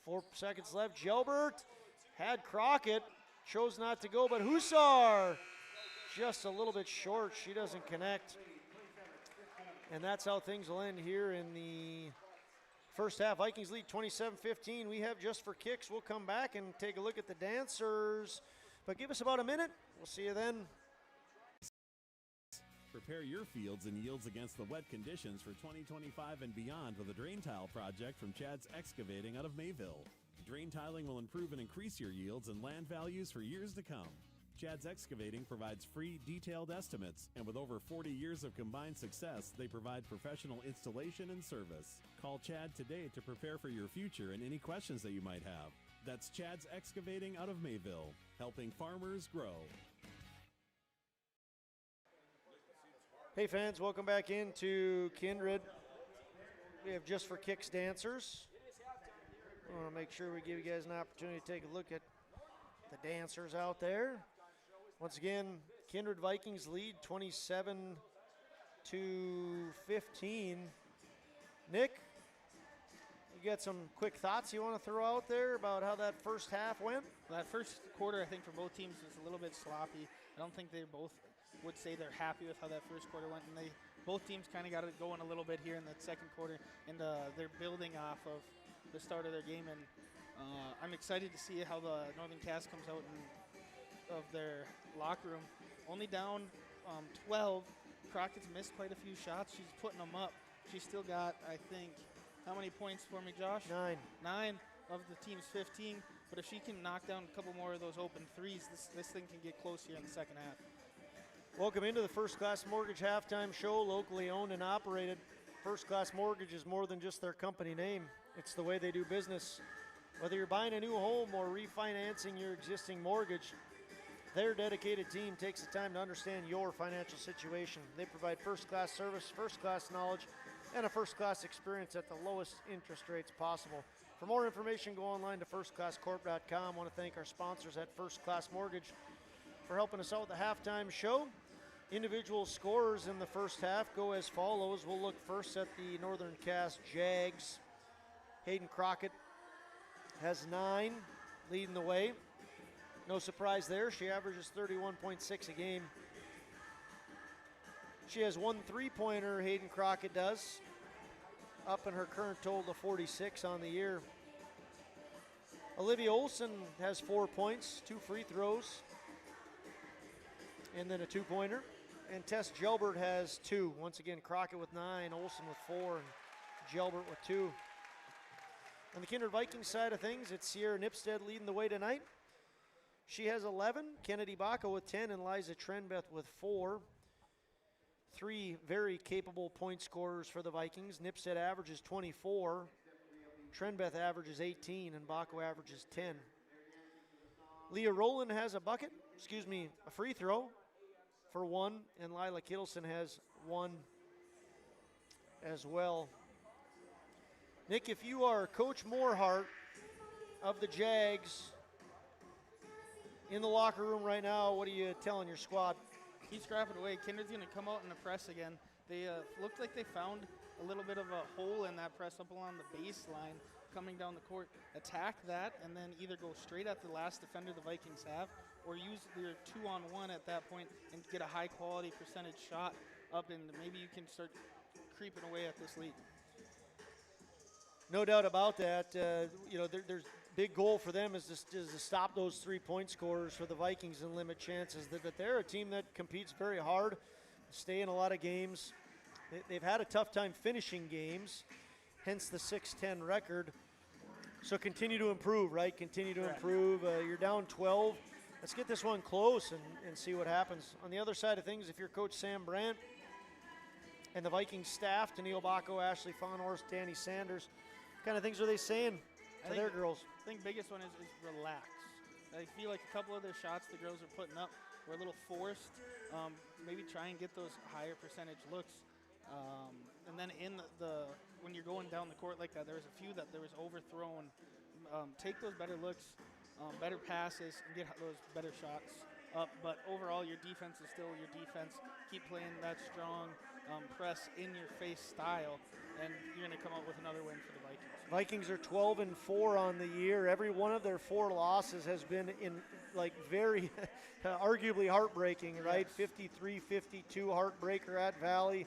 4 seconds left. Gelbert had Crockett, chose not to go, but Hussar just a little bit short. She doesn't connect. And that's how things will end here in the first half. Vikings lead 27-15. We have Just for Kicks. We'll come back and take a look at the dancers. But give us about a minute. We'll see you then. Prepare your fields and yields against the wet conditions for 2025 and beyond with a drain tile project from Chad's Excavating out of Mayville. Drain tiling will improve and increase your yields and land values for years to come. Chad's Excavating provides free, detailed estimates, and with over 40 years of combined success, they provide professional installation and service. Call Chad today to prepare for your future and any questions that you might have. That's Chad's Excavating out of Mayville, helping farmers grow. Hey fans, welcome back into Kindred. We have Just for Kicks dancers. I want to make sure we give you guys an opportunity to take a look at the dancers out there. Once again, Kindred Vikings lead 27-15. Nick, you got some quick thoughts you want to throw out there about how that first half went? That first quarter, I think, for both teams was a little bit sloppy. I don't think they both would say they're happy with how that first quarter went, and both teams kind of got it going a little bit here in that second quarter, and they're building off of the start of their game, and I'm excited to see how the Northern Cast comes out of their locker room. Only down 12. Crockett's missed quite a few shots. She's putting them up. She's still got, I think, how many points for me, Josh? 9. 9 of the team's 15, but if she can knock down a couple more of those open threes, this thing can get close here in the second half. Welcome into the First Class Mortgage Halftime Show, locally owned and operated. First Class Mortgage is more than just their company name. It's the way they do business. Whether you're buying a new home or refinancing your existing mortgage, their dedicated team takes the time to understand your financial situation. They provide first-class service, first-class knowledge, and a first-class experience at the lowest interest rates possible. For more information, go online to firstclasscorp.com. I want to thank our sponsors at First Class Mortgage for helping us out with the halftime show. Individual scores in the first half go as follows. We'll look first at the Northern Cast Jags. Hayden Crockett has 9, leading the way. No surprise there. She averages 31.6 a game. She has 1 3-pointer, Hayden Crockett does, up in her current total to 46 on the year. Olivia Olson has 4 points, 2 free throws, and then a 2-pointer. And Tess Gelbert has 2. Once again, Crockett with 9, Olson with 4, and Gelbert with 2. On the Kindred Vikings side of things, it's Sierra Nipstead leading the way tonight. She has 11, Kennedy Baca with 10, and Liza Trenbeth with 4. 3 very capable point scorers for the Vikings. Nipstead averages 24, Trenbeth averages 18, and Baca averages 10. Leah Rowland has a free throw for 1, and Lila Kittleson has 1 as well. Nick, if you are Coach Morehart of the Jags in the locker room right now, what are you telling your squad? Keep scrapping away. Kindred's going to come out in the press again. They looked like they found a little bit of a hole in that press up along the baseline coming down the court. Attack that and then either go straight at the last defender the Vikings have or use your 2-on-1 at that point and get a high-quality percentage shot up, and maybe you can start creeping away at this lead. No doubt about that. There's big goal for them is to stop those 3-point scorers for the Vikings and limit chances. That they're a team that competes very hard, stay in a lot of games. They've had a tough time finishing games, hence the 6-10 record. So continue to improve, right? Continue to improve. You're down 12. Let's get this one close and see what happens. On the other side of things, if you're Coach Sam Brandt and the Vikings staff, Tennille Bacco, Ashley Fahnhorst, Danny Sanders, what kind of things are they saying to their girls? I think biggest one is relax. I feel like a couple of their shots the girls are putting up were a little forced. Maybe try and get those higher percentage looks. And then when you're going down the court like that, there was a few that there was overthrown. Take those better looks, better passes, and get those better shots up. But overall, your defense is still your defense. Keep playing that strong press in your face style, and you're going to come out with another win for the Vikings. Vikings are 12-4 on the year. Every one of their 4 losses has been in very arguably heartbreaking, right? 53-52 heartbreaker at Valley.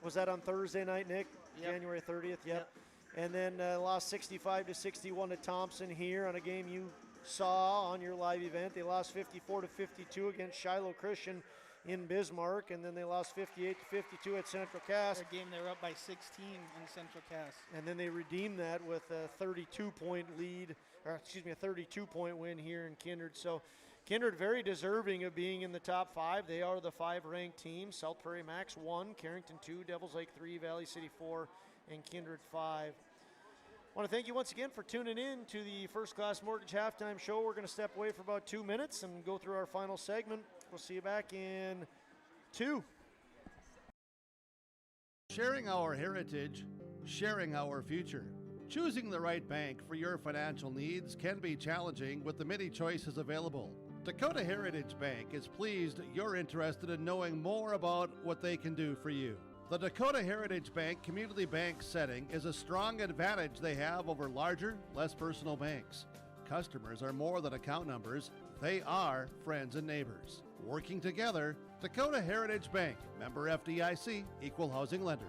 Was that on Thursday night, Nick? Yep. January 30th, yep. And then lost 65-61 to Thompson here on a game you saw on your live event. They lost 54-52 against Shiloh Christian in Bismarck, and then they lost 58-52 at Central Cass. A game they were up by 16 in Central Cass. And then they redeemed that with a 32-point lead, or a 32-point win here in Kindred. So Kindred very deserving of being in the top 5. They are the 5-ranked team. South Prairie Max 1, Carrington 2, Devils Lake 3, Valley City 4, and Kindred 5. I want to thank you once again for tuning in to the First Class Mortgage Halftime Show. We're going to step away for about 2 minutes and go through our final segment. We'll see you back in 2. Sharing our heritage, sharing our future. Choosing the right bank for your financial needs can be challenging with the many choices available. Dakota Heritage Bank is pleased you're interested in knowing more about what they can do for you. The Dakota Heritage Bank community bank setting is a strong advantage they have over larger, less personal banks. Customers are more than account numbers. They are friends and neighbors. Working together, Dakota Heritage Bank, member FDIC, equal housing lender.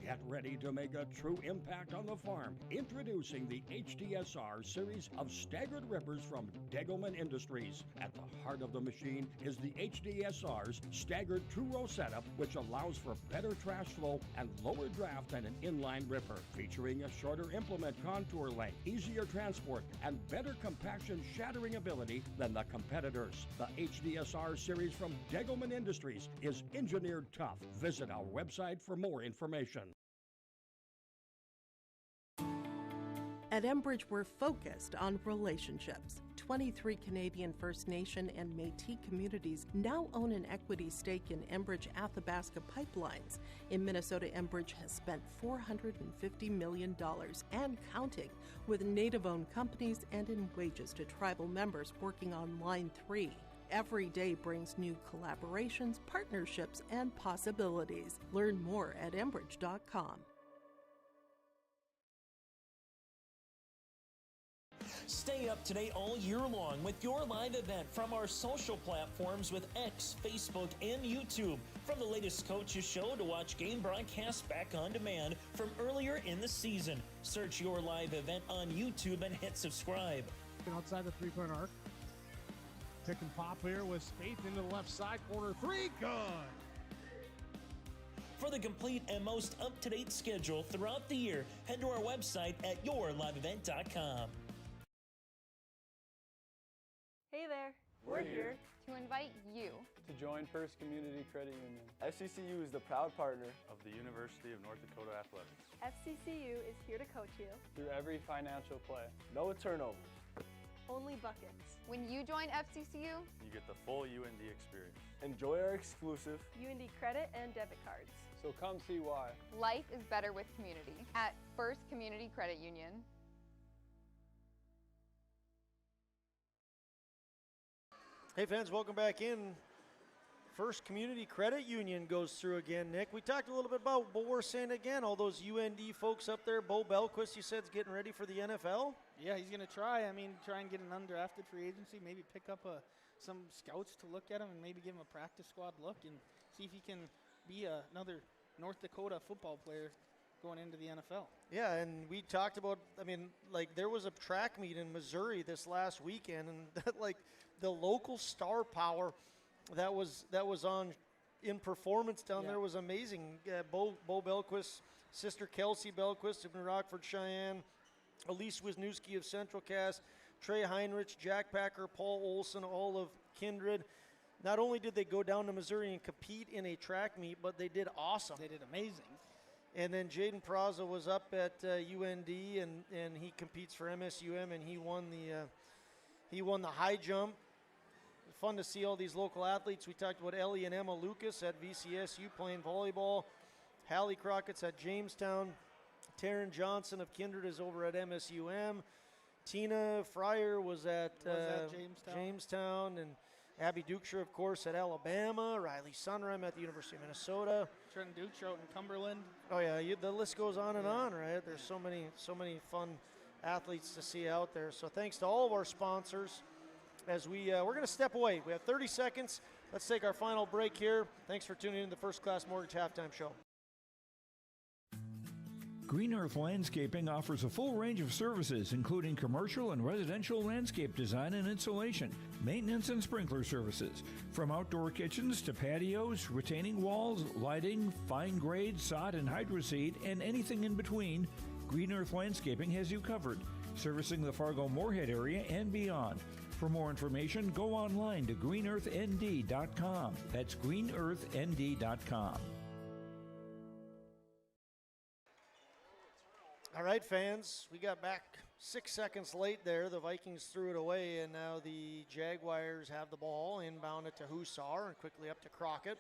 Get ready to make a true impact on the farm. Introducing the HDSR series of staggered rippers from Degelman Industries. At the heart of the machine is the HDSR's staggered two-row setup, which allows for better trash flow and lower draft than an inline ripper. Featuring a shorter implement contour length, easier transport, and better compaction shattering ability than the competitors. The HDSR series from Degelman Industries is engineered tough. Visit our website for more information. At Enbridge, we're focused on relationships. 23 Canadian First Nation and Métis communities now own an equity stake in Enbridge Athabasca Pipelines. In Minnesota, Enbridge has spent $450 million and counting with Native-owned companies and in wages to tribal members working on Line 3. Every day brings new collaborations, partnerships, and possibilities. Learn more at Enbridge.com. Stay up to date all year long with your live event from our social platforms with X, Facebook, and YouTube. From the latest coaches show to watch game broadcasts back on demand from earlier in the season. Search your live event on YouTube and hit subscribe. Outside the three-point arc. Pick and pop here with Spaeth into the left side corner. Three, good. For the complete and most up-to-date schedule throughout the year, head to our website at yourliveevent.com. Hey there, we're here to invite you to join First Community Credit Union. FCCU is the proud partner of the University of North Dakota Athletics. FCCU is here to coach you through every financial play. No turnovers. Only buckets. When you join FCCU, you get the full UND experience. Enjoy our exclusive UND credit and debit cards. So come see why. Life is better with community at First Community Credit Union. Hey fans, welcome back in. First Community Credit Union goes through again, Nick. We talked a little bit about what we're saying again, all those UND folks up there. Bo Belquist, you said, is getting ready for the NFL? Yeah, he's going to try. Try and get an undrafted free agency, maybe pick up some scouts to look at him and maybe give him a practice squad look and see if he can be another North Dakota football player going into the NFL. Yeah, and we talked about, there was a track meet in Missouri this last weekend, and the local star power that was on in performance down there was amazing. Bo Belquist, sister Kelsey Belquist of New Rockford, Cheyenne, Elise Wisniewski of Central Cass, Trey Heinrich, Jack Packer, Paul Olson, all of Kindred. Not only did they go down to Missouri and compete in a track meet, but they did awesome. They did amazing. And then Jaden Peraza was up at UND, and he competes for MSUM, and he won the high jump. Fun to see all these local athletes. We talked about Ellie and Emma Lucas at VCSU playing volleyball. Hallie Crockett's at Jamestown. Taryn Johnson of Kindred is over at MSUM. Tina Fryer was at Jamestown. And Abby Dukeshire, of course, at Alabama. Riley Sunrem at the University of Minnesota. Trenton Dukeshire out in Cumberland. Oh yeah, the list goes on and on, right? There's so many fun athletes to see out there. So thanks to all of our sponsors. As we're going to step away. We have 30 seconds. Let's take our final break here. Thanks for tuning in to the First Class Mortgage Halftime Show. Green Earth Landscaping offers a full range of services, including commercial and residential landscape design and installation, maintenance and sprinkler services. From outdoor kitchens to patios, retaining walls, lighting, fine grade, sod and hydroseed, and anything in between, Green Earth Landscaping has you covered, servicing the Fargo-Moorhead area and beyond. For more information, go online to greenearthnd.com. That's greenearthnd.com. All right, fans, we got back 6 seconds late there. The Vikings threw it away, and now the Jaguars have the ball, inbound it to Hussar and quickly up to Crockett.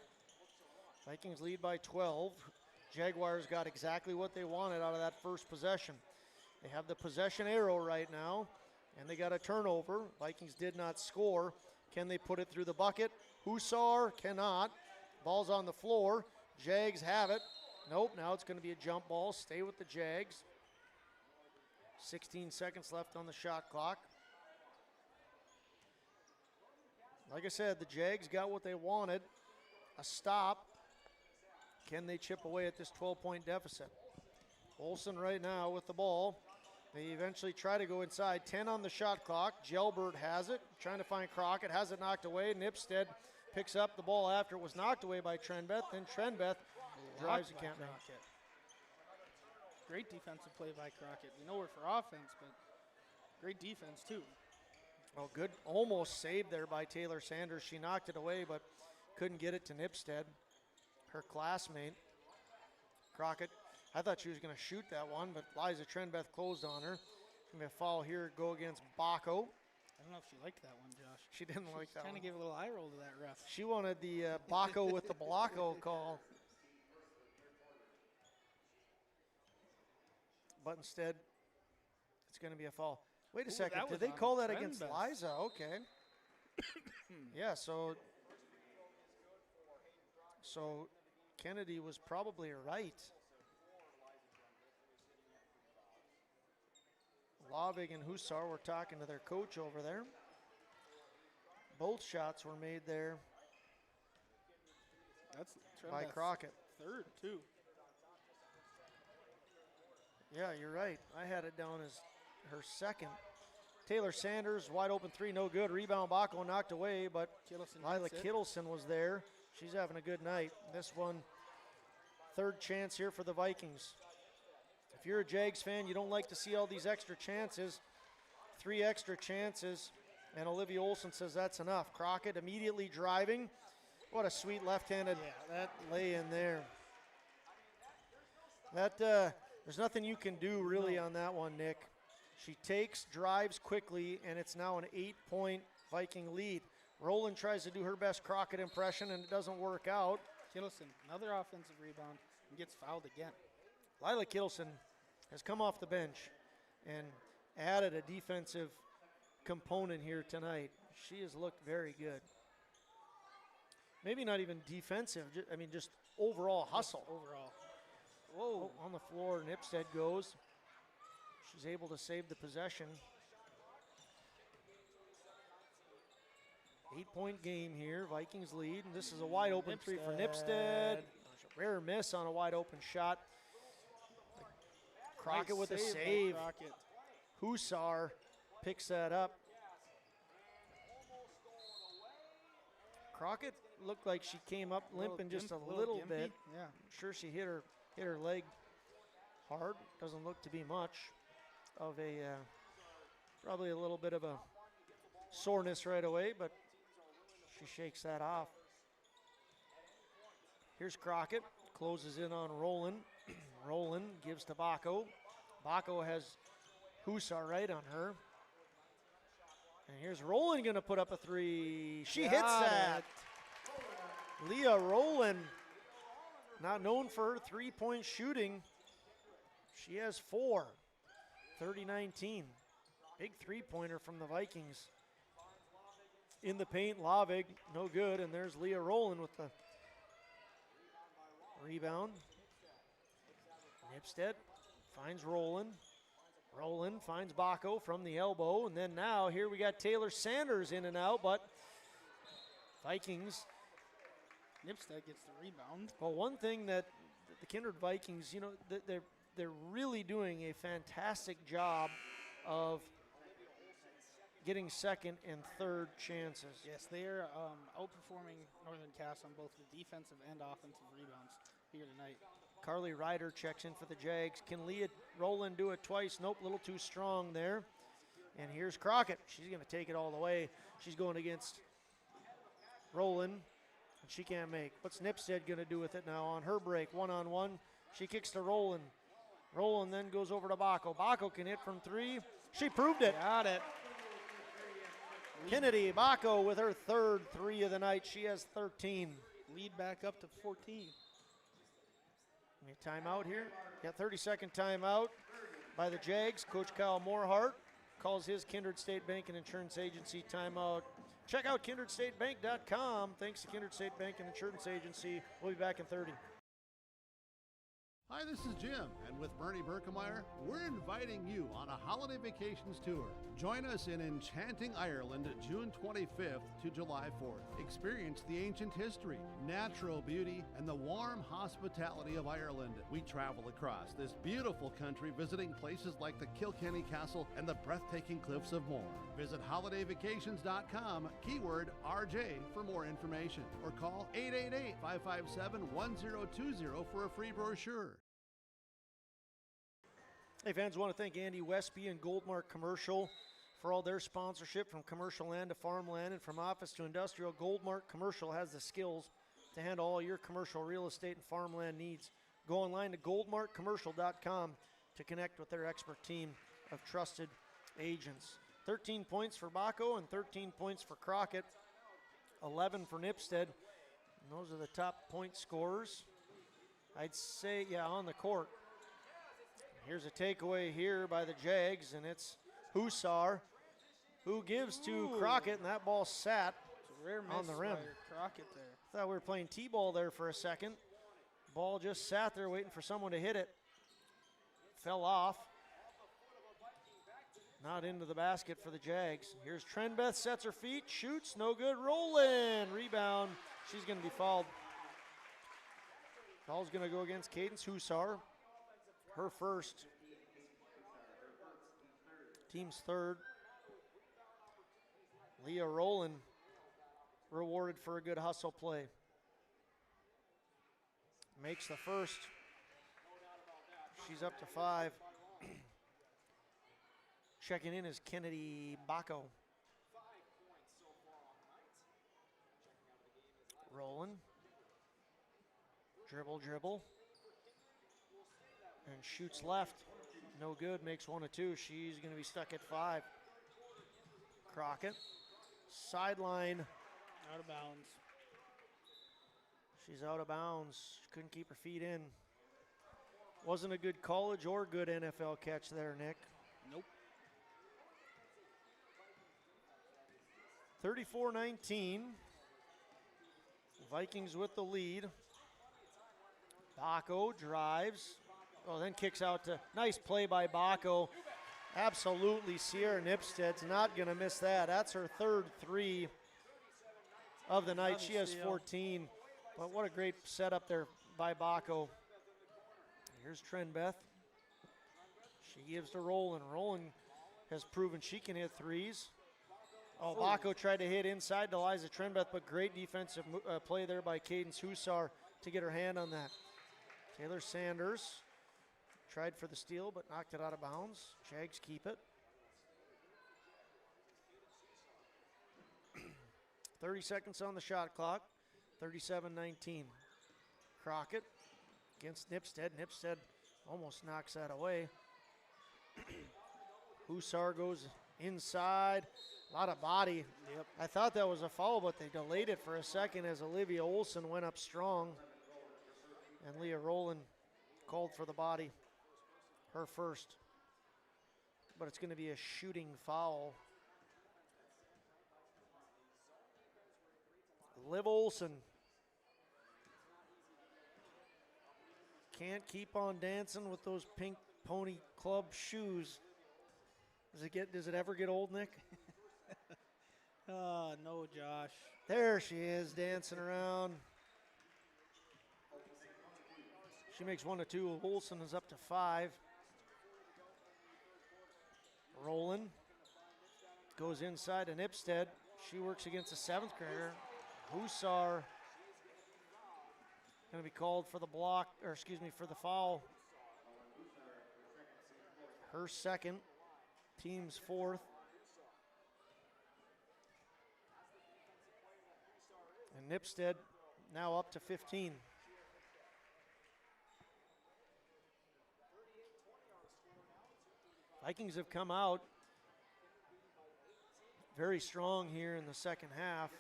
Vikings lead by 12. Jaguars got exactly what they wanted out of that first possession. They have the possession arrow right now. And they got a turnover. Vikings did not score. Can they put it through the bucket? Hussar cannot. Ball's on the floor. Jags have it. Nope, now it's going to be a jump ball. Stay with the Jags. 16 seconds left on the shot clock. Like I said, the Jags got what they wanted. A stop. Can they chip away at this 12-point deficit? Olsen right now with the ball. They eventually try to go inside. 10 on the shot clock. Gelbert has it. Trying to find Crockett. Has it knocked away. Nipstead picks up the ball after it was knocked away by Trenbeth. Then Trenbeth drives the count. Great defensive play by Crockett. We know we're for offense, but great defense too. Oh, good. Almost saved there by Taylor Sanders. She knocked it away, but couldn't get it to Nipstead, her classmate. Crockett, I thought she was going to shoot that one, but Liza Trenbeth closed on her. Going to be a foul here, go against Baco. I don't know if she liked that one, Josh. She didn't like that one. Kind of gave a little eye roll to that ref. She wanted the Baco with the Blocko call. But instead, it's going to be a foul. Wait a second, did they call that against Liza? Okay. Yeah, so Kennedy was probably right. Lavig and Husar were talking to their coach over there. Both shots were made there by Crockett. Third, too. Yeah, you're right. I had it down as her second. Taylor Sanders, wide open three, no good. Rebound, Bacco knocked away, but Lila Kittleson was there. She's having a good night. This one, third chance here for the Vikings. If you're a Jags fan, you don't like to see all these extra chances. 3 extra chances, and Olivia Olson says that's enough. Crockett immediately driving. What a sweet left-handed lay in there. There's nothing you can do really on that one, Nick. She takes, drives quickly, and it's now an 8-point Viking lead. Rowland tries to do her best Crockett impression, and it doesn't work out. Kittleson, another offensive rebound, and gets fouled again. Lila Kittleson has come off the bench and added a defensive component here tonight. She has looked very good. Maybe not even defensive, just overall hustle. Overall. Whoa, on the floor, Nipstead goes. She's able to save the possession. 8-point game here, Vikings lead, and this is a wide open three for Nipstead. A rare miss on a wide open shot. Crockett with a save. Husar picks that up. Crockett looked like she came up limping just a little bit. Yeah. I'm sure she hit her leg hard. Doesn't look to be much of a, probably a little bit of a soreness right away, but she shakes that off. Here's Crockett, closes in on Rowland. Rowland gives to Bacco. Bacco has Husar right on her. And here's Rowland gonna put up a three. She hits that. Leah Rowland, not known for her three-point shooting. She has 4, 30-19. Big three-pointer from the Vikings. In the paint, Lavig, no good, and there's Leah Rowland with the rebound. Nipstead finds Rowland. Rowland finds Bacco from the elbow, and then now here we got Taylor Sanders in and out, but Vikings. Nipstead gets the rebound. Well, one thing that the Kindred Vikings, they're really doing a fantastic job of getting second and third chances. Yes, they are outperforming Northern Cass on both the defensive and offensive rebounds here tonight. Carly Ryder checks in for the Jags. Can Leah Rowland do it twice? Nope, a little too strong there. And here's Crockett. She's going to take it all the way. She's going against Rowland, and she can't make. What's Nipstead going to do with it now on her break? One-on-one. She kicks to Rowland. Rowland then goes over to Bacco. Bacco can hit from 3. She proved it. Got it. Kennedy Bacco with her third 3 of the night. She has 13. Lead back up to 14. Timeout here. Got 30-second timeout by the Jags. Coach Kyle Morehart calls his Kindred State Bank and Insurance Agency timeout. Check out KindredStateBank.com. Thanks to Kindred State Bank and Insurance Agency. We'll be back in 30. Hi, this is Jim, and with Bernie Berkemeyer, we're inviting you on a holiday vacations tour. Join us in enchanting Ireland June 25th to July 4th. Experience the ancient history, natural beauty, and the warm hospitality of Ireland. We travel across this beautiful country visiting places like the Kilkenny Castle and the breathtaking cliffs of Moher. Visit holidayvacations.com, keyword RJ for more information, or call 888-557-1020 for a free brochure. Hey fans, I want to thank Andy Westby and Goldmark Commercial for all their sponsorship. From commercial land to farmland and from office to industrial, Goldmark Commercial has the skills to handle all your commercial real estate and farmland needs. Go online to goldmarkcommercial.com to connect with their expert team of trusted agents. 13 points for Bacco and 13 points for Crockett, 11 for Nipstead. And those are the top point scorers, I'd say, on the court. Here's a takeaway here by the Jags, and it's Husar who gives to Crockett, and that ball sat on the rim. Crockett there. Thought we were playing T-ball there for a second. Ball just sat there waiting for someone to hit it. Fell off. Not into the basket for the Jags. Here's Trenbeth, sets her feet, shoots, no good, rolling, rebound. She's going to be fouled. Foul's going to go against Cadence Hussar, her first. Team's third. Leah Rowland rewarded for a good hustle play. Makes the first. She's up to 5. Checking in is Kennedy Bacco. Rolling. Dribble. And shoots left. No good, makes 1 of 2. She's going to be stuck at 5. Crockett. Sideline. Out of bounds. She's out of bounds. Couldn't keep her feet in. Wasn't a good college or good NFL catch there, Nick. Nope. 34-19. Vikings with the lead. Bacco drives. Oh, then kicks out to, nice play by Bacco. Absolutely, Sierra Nipstead's not going to miss that. That's her third 3 of the night. She has 14. But what a great setup there by Bacco. Here's Trenbeth. She gives to Rowland. Rowland has proven she can hit threes. Oh, Bacco tried to hit inside to Liza Trenbeth, but great defensive play there by Cadence Hussar to get her hand on that. Taylor Sanders tried for the steal, but knocked it out of bounds. Jags keep it. 30 seconds on the shot clock. 37-19. Crockett against Nipstead. Nipstead almost knocks that away. Hussar goes inside. A lot of body. Yep. I thought that was a foul, but they delayed it for a second as Olivia Olson went up strong. And Leah Rowland called for the body. Her first. But it's going to be a shooting foul. Liv Olson can't keep on dancing with those pink Pony Club shoes. Does it ever get old, Nick? No, Josh. There she is, dancing around. She makes 1 of 2. Olson is up to 5. Rowland goes inside to Nipstead. She works against a 7th grader. Hussar going to be called for the for the foul. Her second, team's 4th. And Nipstead now up to 15. Vikings have come out very strong here in the second half.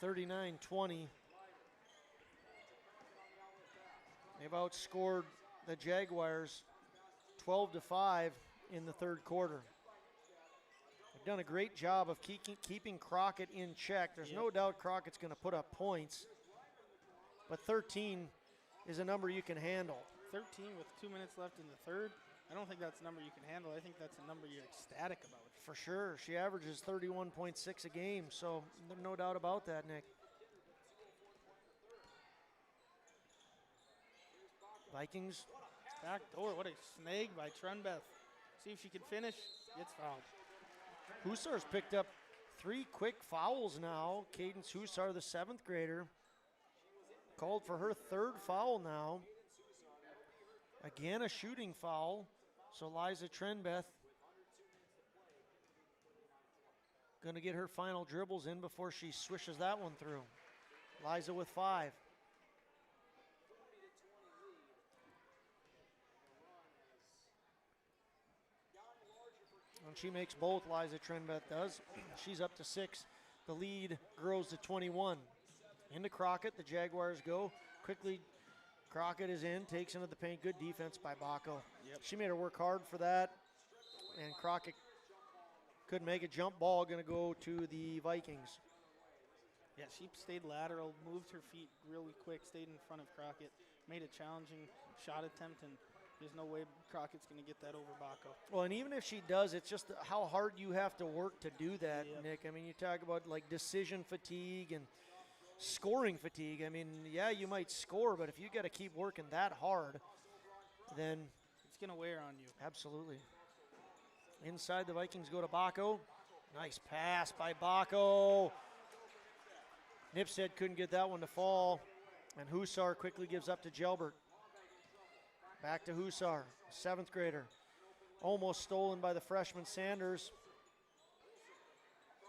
39-20. They've outscored the Jaguars 12-5 in the third quarter. They've done a great job of keeping Crockett in check. There's no doubt Crockett's going to put up points, but 13 is a number you can handle. 13 with 2 minutes left in the third. I don't think that's a number you can handle. I think that's a number you're ecstatic about. For sure. She averages 31.6 a game, so no doubt about that, Nick. Vikings. Back door. What a snag by Trenbeth. See if she can finish. Gets fouled. Hussar's picked up 3 quick fouls now. Cadence Hussar, the 7th grader, called for her 3rd foul now. Again, a shooting foul. So Liza Trenbeth going to get her final dribbles in before she swishes that one through. Liza with 5. And she makes both, Liza Trenbeth does. She's up to 6. The lead grows to 21. Into Crockett, the Jaguars go. Quickly, Crockett is in, takes into the paint. Good defense by Bacco. Yep. She made her work hard for that. And Crockett couldn't make a jump ball, going to go to the Vikings. Yeah, she stayed lateral, moved her feet really quick, stayed in front of Crockett, made a challenging shot attempt, and There's no way Crockett's going to get that over Baco. Well, and even if she does, it's just how hard you have to work to do that, Nick. I mean, you talk about like decision fatigue and scoring fatigue. I mean, yeah, you might score, but if you got to keep working that hard, then it's going to wear on you. Absolutely. Inside, the Vikings go to Baco. Nice pass by Baco. Nipstead couldn't get that one to fall, and Hussar quickly gives up to Gelbert. Back to Hussar, 7th grader. Almost stolen by the freshman Sanders,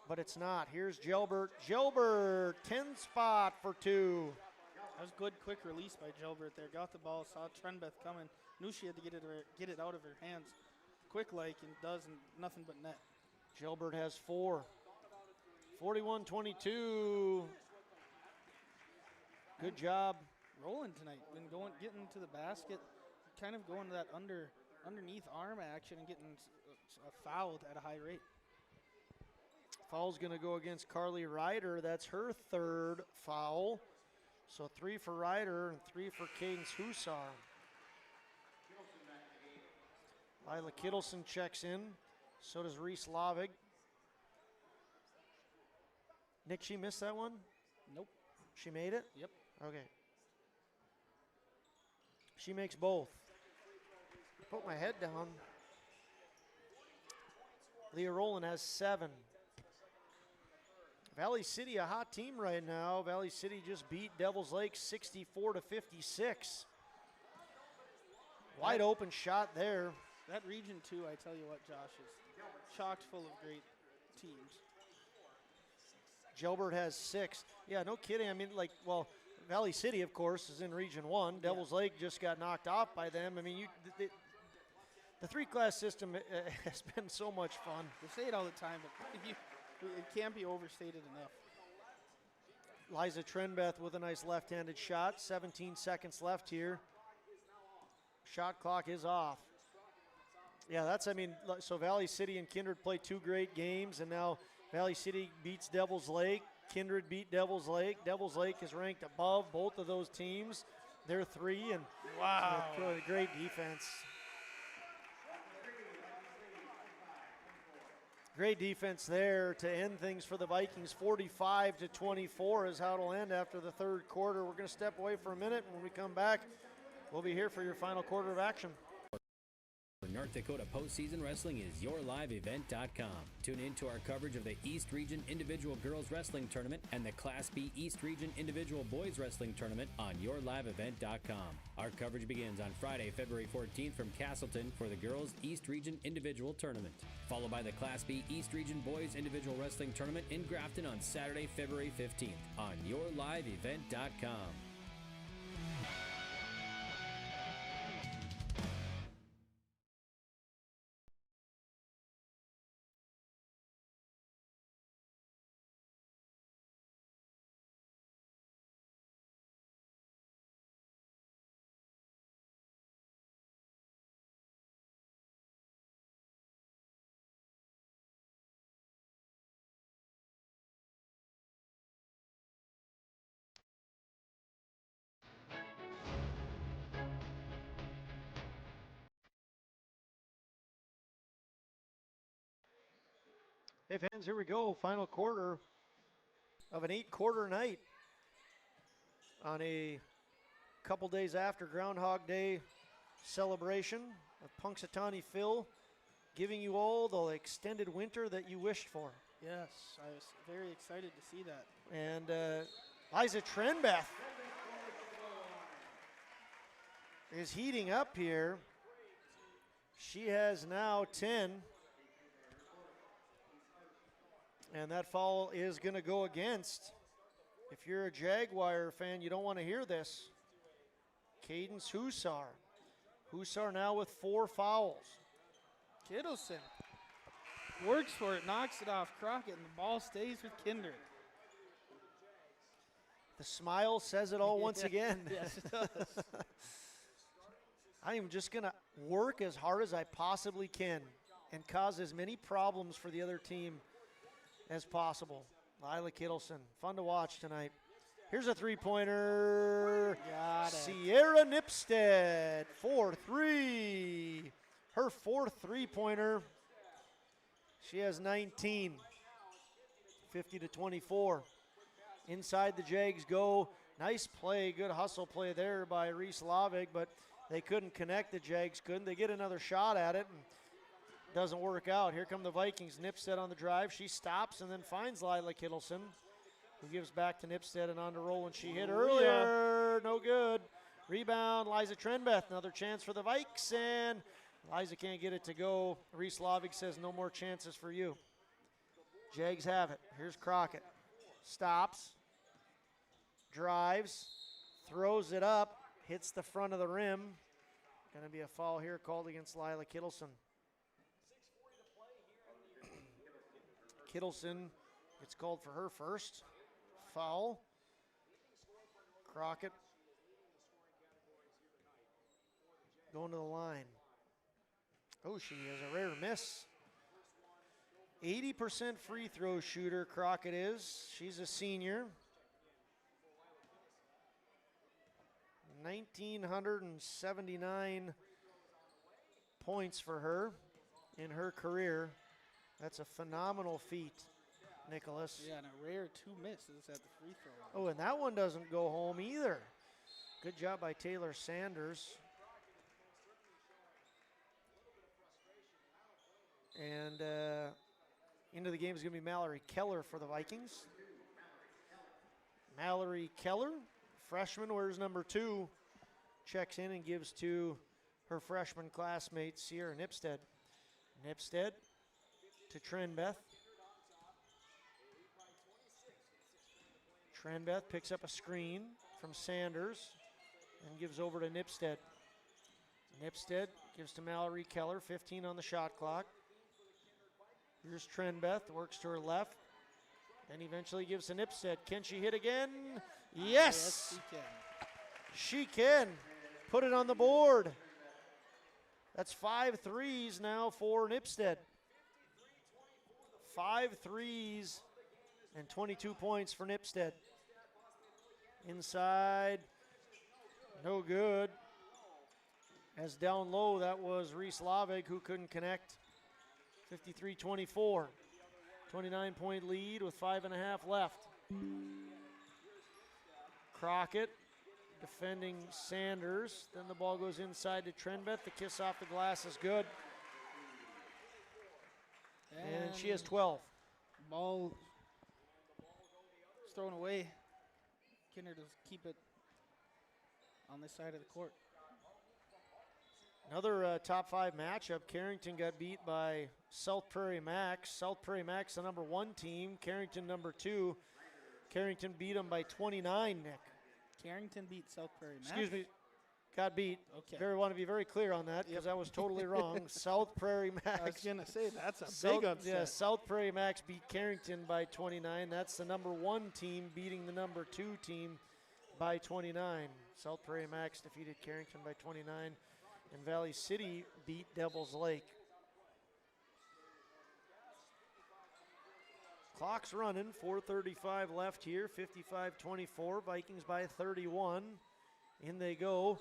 but it's not. Here's Gelbert. Gelbert, 10 spot for 2. That was good, quick release by Gelbert there. Got the ball, saw Trenbeth coming. Knew she had to get it out of her hands quick like, and does, and nothing but net. Gelbert has 4. 41-22. Good job. Rolling tonight. Been getting to the basket, kind of going to that underneath arm action and getting fouled at a high rate. Foul's going to go against Carly Ryder. That's her 3rd foul. So 3 for Ryder and 3 for Cadence Hussar. Lila Kittleson checks in. So does Reese Lavig. Nick, she missed that one? Nope. She made it? Yep. Okay. She makes both. Put my head down. Leah Rowland has 7. Valley City, a hot team right now. Valley City just beat Devils Lake 64-56. Wide open shot there. That region 2, I tell you what, Josh, is chocked full of great teams. Gelbert has 6. Yeah, no kidding. I mean, Valley City, of course, is in Region 1. Devils Lake just got knocked off by them. I mean, the 3-class system has been so much fun. They say it all the time, but it can't be overstated enough. Liza Trenbeth with a nice left-handed shot. 17 seconds left here. Shot clock is off. Yeah, so Valley City and Kindred play 2 great games, and now Valley City beats Devils Lake. Kindred beat Devils Lake. Devils Lake is ranked above both of those teams. They're 3, and wow, great defense. Great defense there to end things for the Vikings. 45-24 is how it'll end after the 3rd quarter. We're going to step away for a minute, and when we come back, we'll be here for your final quarter of action. North Dakota postseason wrestling is yourliveevent.com. Tune in to our coverage of the East Region Individual Girls Wrestling Tournament and the Class B East Region Individual Boys Wrestling Tournament on yourliveevent.com. Our coverage begins on Friday, February 14th from Castleton for the Girls East Region Individual Tournament, followed by the Class B East Region Boys Individual Wrestling Tournament in Grafton on Saturday, February 15th on yourliveevent.com. Hey fans, here we go. Final quarter of an 8-quarter night on a couple days after Groundhog Day celebration of Punxsutawney Phil, giving you all the extended winter that you wished for. Yes, I was very excited to see that. And Liza Trenbeth is heating up here. She has now 10. And that foul is going to go against. If you're a Jaguar fan, you don't want to hear this. Cadence Hussar. Hussar now with 4 fouls. Kittleson works for it, knocks it off Crockett, and the ball stays with Kindred. The smile says it all once again. Yes, it does. I am just going to work as hard as I possibly can and cause as many problems for the other team as possible. Lila Kittleson, fun to watch tonight. Here's a three-pointer. Got it. Sierra Nipstead, 4-3. Her fourth three-pointer. She has 19. 50-24. Inside the Jags go. Nice play, good hustle play there by Reese Lavig, but they couldn't connect. The Jags couldn't. They get another shot at it, and doesn't work out. Here come the Vikings. Nipstead on the drive. She stops and then finds Lila Kittleson, who gives back to Nipstead and on to roll when she hit earlier. No good. Rebound, Liza Trenbeth. Another chance for the Vikes, and Liza can't get it to go. Reese Lavig says no more chances for you. Jags have it. Here's Crockett. Stops. Drives. Throws it up. Hits the front of the rim. Going to be a foul here called against Lila Kittleson. Kittleson gets called for her first. Foul. Crockett going to the line. Oh, she has a rare miss. 80% free throw shooter, Crockett is. She's a senior. 1,979 points for her in her career. That's a phenomenal feat, Nicholas. Yeah, and a rare 2 misses at the free throw line. Oh, and that one doesn't go home either. Good job by Taylor Sanders. And into the game is going to be Mallory Keller for the Vikings. Mallory Keller, freshman, wears number 2, checks in and gives to her freshman classmate, Sierra Nipstead. Nipstead to Trenbeth. Trenbeth picks up a screen from Sanders and gives over to Nipstead. Nipstead gives to Mallory Keller, 15 on the shot clock. Here's Trenbeth, works to her left, then eventually gives to Nipstead. Can she hit again? Yes! Yes, she can. She can. Put it on the board. That's 5 threes now for Nipstead. 5 threes and 22 points for Nipstead. Inside, no good. As down low, that was Reese Lavig who couldn't connect. 53-24. 29-point lead with 5.5 left. Crockett defending Sanders. Then the ball goes inside to Trenbeth. The kiss off the glass is good. And she has 12. Ball is thrown away. Kindred does keep it on this side of the court. Another top 5 matchup. Carrington got beat by South Prairie Max. South Prairie Max, the number 1 team. Carrington, number 2. Carrington beat them by 29, Nick. Carrington beat South Prairie Max? Excuse me. Got beat. Okay. Want to be very clear on that because I was totally wrong. South Prairie Max. I was going to say, that's a big upset. Yeah, South Prairie Max beat Carrington by 29. That's the number 1 team beating the number 2 team by 29. South Prairie Max defeated Carrington by 29. And Valley City beat Devils Lake. Clock's running, 4:35 left here, 55-24. Vikings by 31. In they go.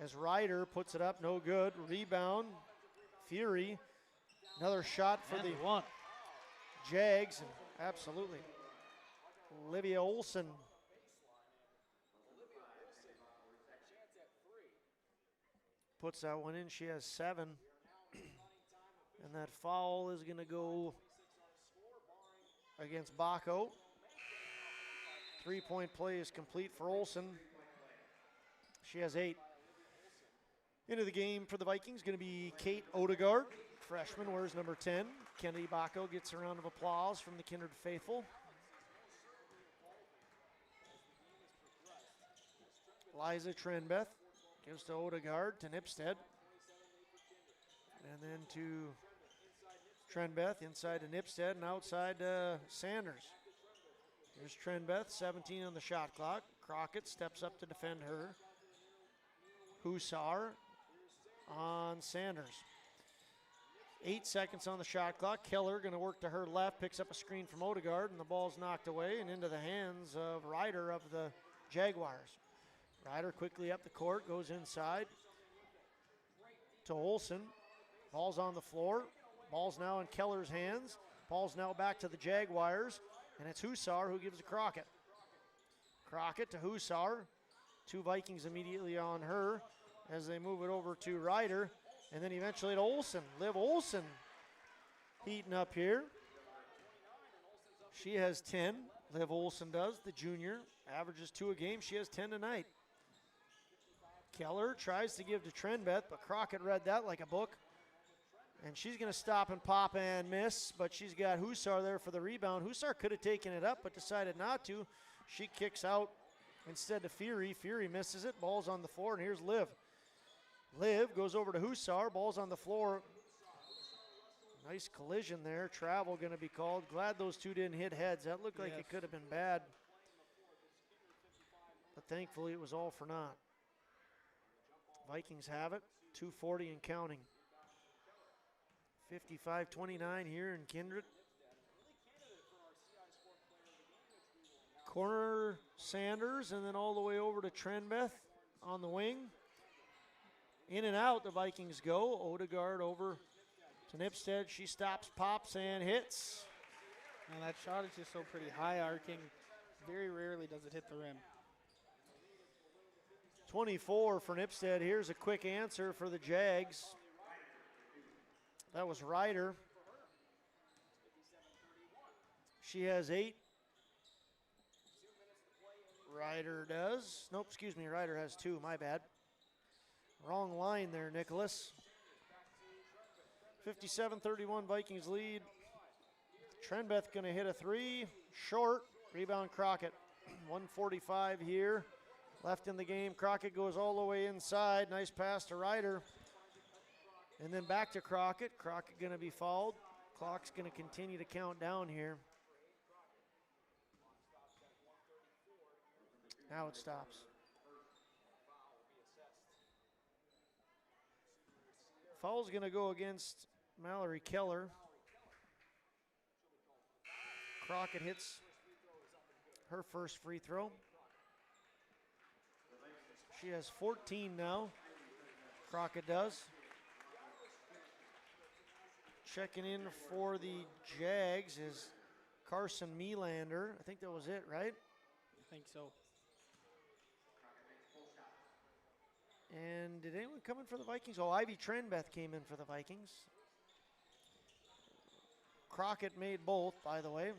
As Ryder puts it up, no good. Rebound, Fury. Another shot for the Jags. And absolutely. Olivia Olson. Puts that one in. She has 7. And that foul is going to go against Baco. 3-point play is complete for Olson. She has 8. Into the game for the Vikings going to be Kate Odegaard, freshman, wears number 10. Kennedy Baco gets a round of applause from the Kindred faithful. Liza Trenbeth gives to Odegaard, to Nipstead. And then to Trenbeth, inside to Nipstead, and outside to Sanders. Here's Trenbeth, 17 on the shot clock. Crockett steps up to defend her. Hussar on Sanders. 8 seconds on the shot clock. Keller going to work to her left, picks up a screen from Odegaard, and the ball's knocked away and into the hands of Ryder of the Jaguars. Ryder quickly up the court, goes inside to Olsen. Ball's on the floor. Ball's now in Keller's hands. Ball's now back to the Jaguars, and it's Hussar who gives to Crockett. Crockett to Hussar. 2 Vikings immediately on her as they move it over to Ryder, and then eventually to Olsen. Liv Olsen heating up here. She has 10. Liv Olsen does, the junior. Averages 2 a game. She has 10 tonight. Keller tries to give to Trenbeth, but Crockett read that like a book. And she's going to stop and pop and miss, but she's got Hussar there for the rebound. Hussar could have taken it up, but decided not to. She kicks out instead to Fury. Fury misses it. Ball's on the floor, and here's Liv. Liv goes over to Hussar. Ball's on the floor. Nice collision there. Travel going to be called. Glad those two didn't hit heads. That looked like it could have been bad. But thankfully it was all for naught. Vikings have it. 2:40 and counting. 55-29 here in Kindred. Corner Sanders, and then all the way over to Trenbeth on the wing. In and out the Vikings go. Odegaard over to Nipstead. She stops, pops, and hits. And that shot is just so pretty high arcing. Very rarely does it hit the rim. 24 for Nipstead. Here's a quick answer for the Jags. That was Ryder. She has 8. Ryder does. Nope, excuse me, Ryder has 2, my bad. Wrong line there, Nicholas. 57-31 Vikings lead. Trenbeth going to hit a 3. Short. Rebound Crockett. 1:45 here left in the game. Crockett goes all the way inside. Nice pass to Ryder. And then back to Crockett. Crockett going to be fouled. Clock's going to continue to count down here. Now it stops. Foul's going to go against Mallory Keller. Crockett hits her first free throw. She has 14 now. Crockett does. Checking in for the Jags is Carson Melander. I think that was it, right? I think so. And did anyone come in for the Vikings? Oh, Ivy Trenbeth came in for the Vikings. Crockett made both, by the way.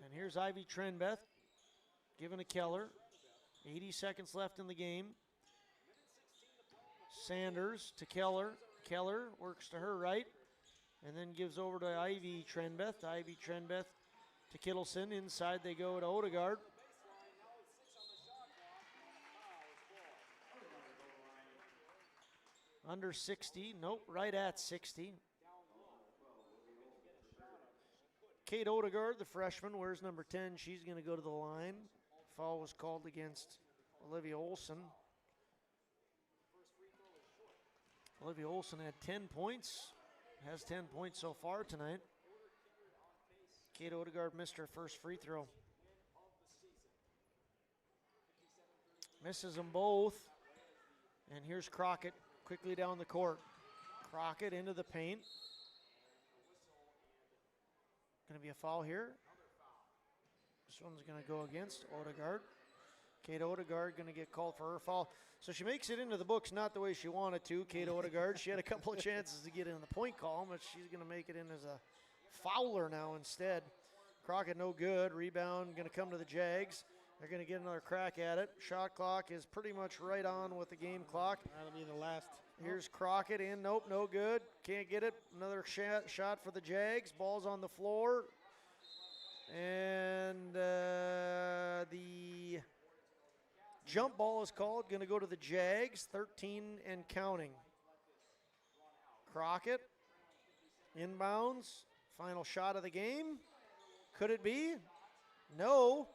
And here's Ivy Trenbeth giving to Keller. 80 seconds left in the game. Sanders to Keller. Keller works to her right and then gives over to Ivy Trenbeth. Ivy Trenbeth to Kittleson. Inside they go to Odegaard. Under 60. Nope, right at 60. Kate Odegaard, the freshman, wears number 10. She's going to go to the line. Foul was called against Olivia Olsen. Olivia Olsen had 10 points. Has 10 points so far tonight. Kate Odegaard missed her first free throw. Misses them both. And here's Crockett quickly down the court. Crockett into the paint. Going to be a foul here. This one's going to go against Odegaard. Kate Odegaard going to get called for her foul. So she makes it into the books not the way she wanted to, Kate Odegaard. She had a couple of chances to get in the point column, but she's going to make it in as a fouler now instead. Crockett no good. Rebound going to come to the Jags. They're going to get another crack at it. Shot clock is pretty much right on with the game clock. That'll be the last. Here's Crockett in. Nope, no good. Can't get it. Another shot for the Jags. Ball's on the floor. And the jump ball is called. Going to go to the Jags. 13 and counting. Crockett. Inbounds. Final shot of the game. Could it be? No.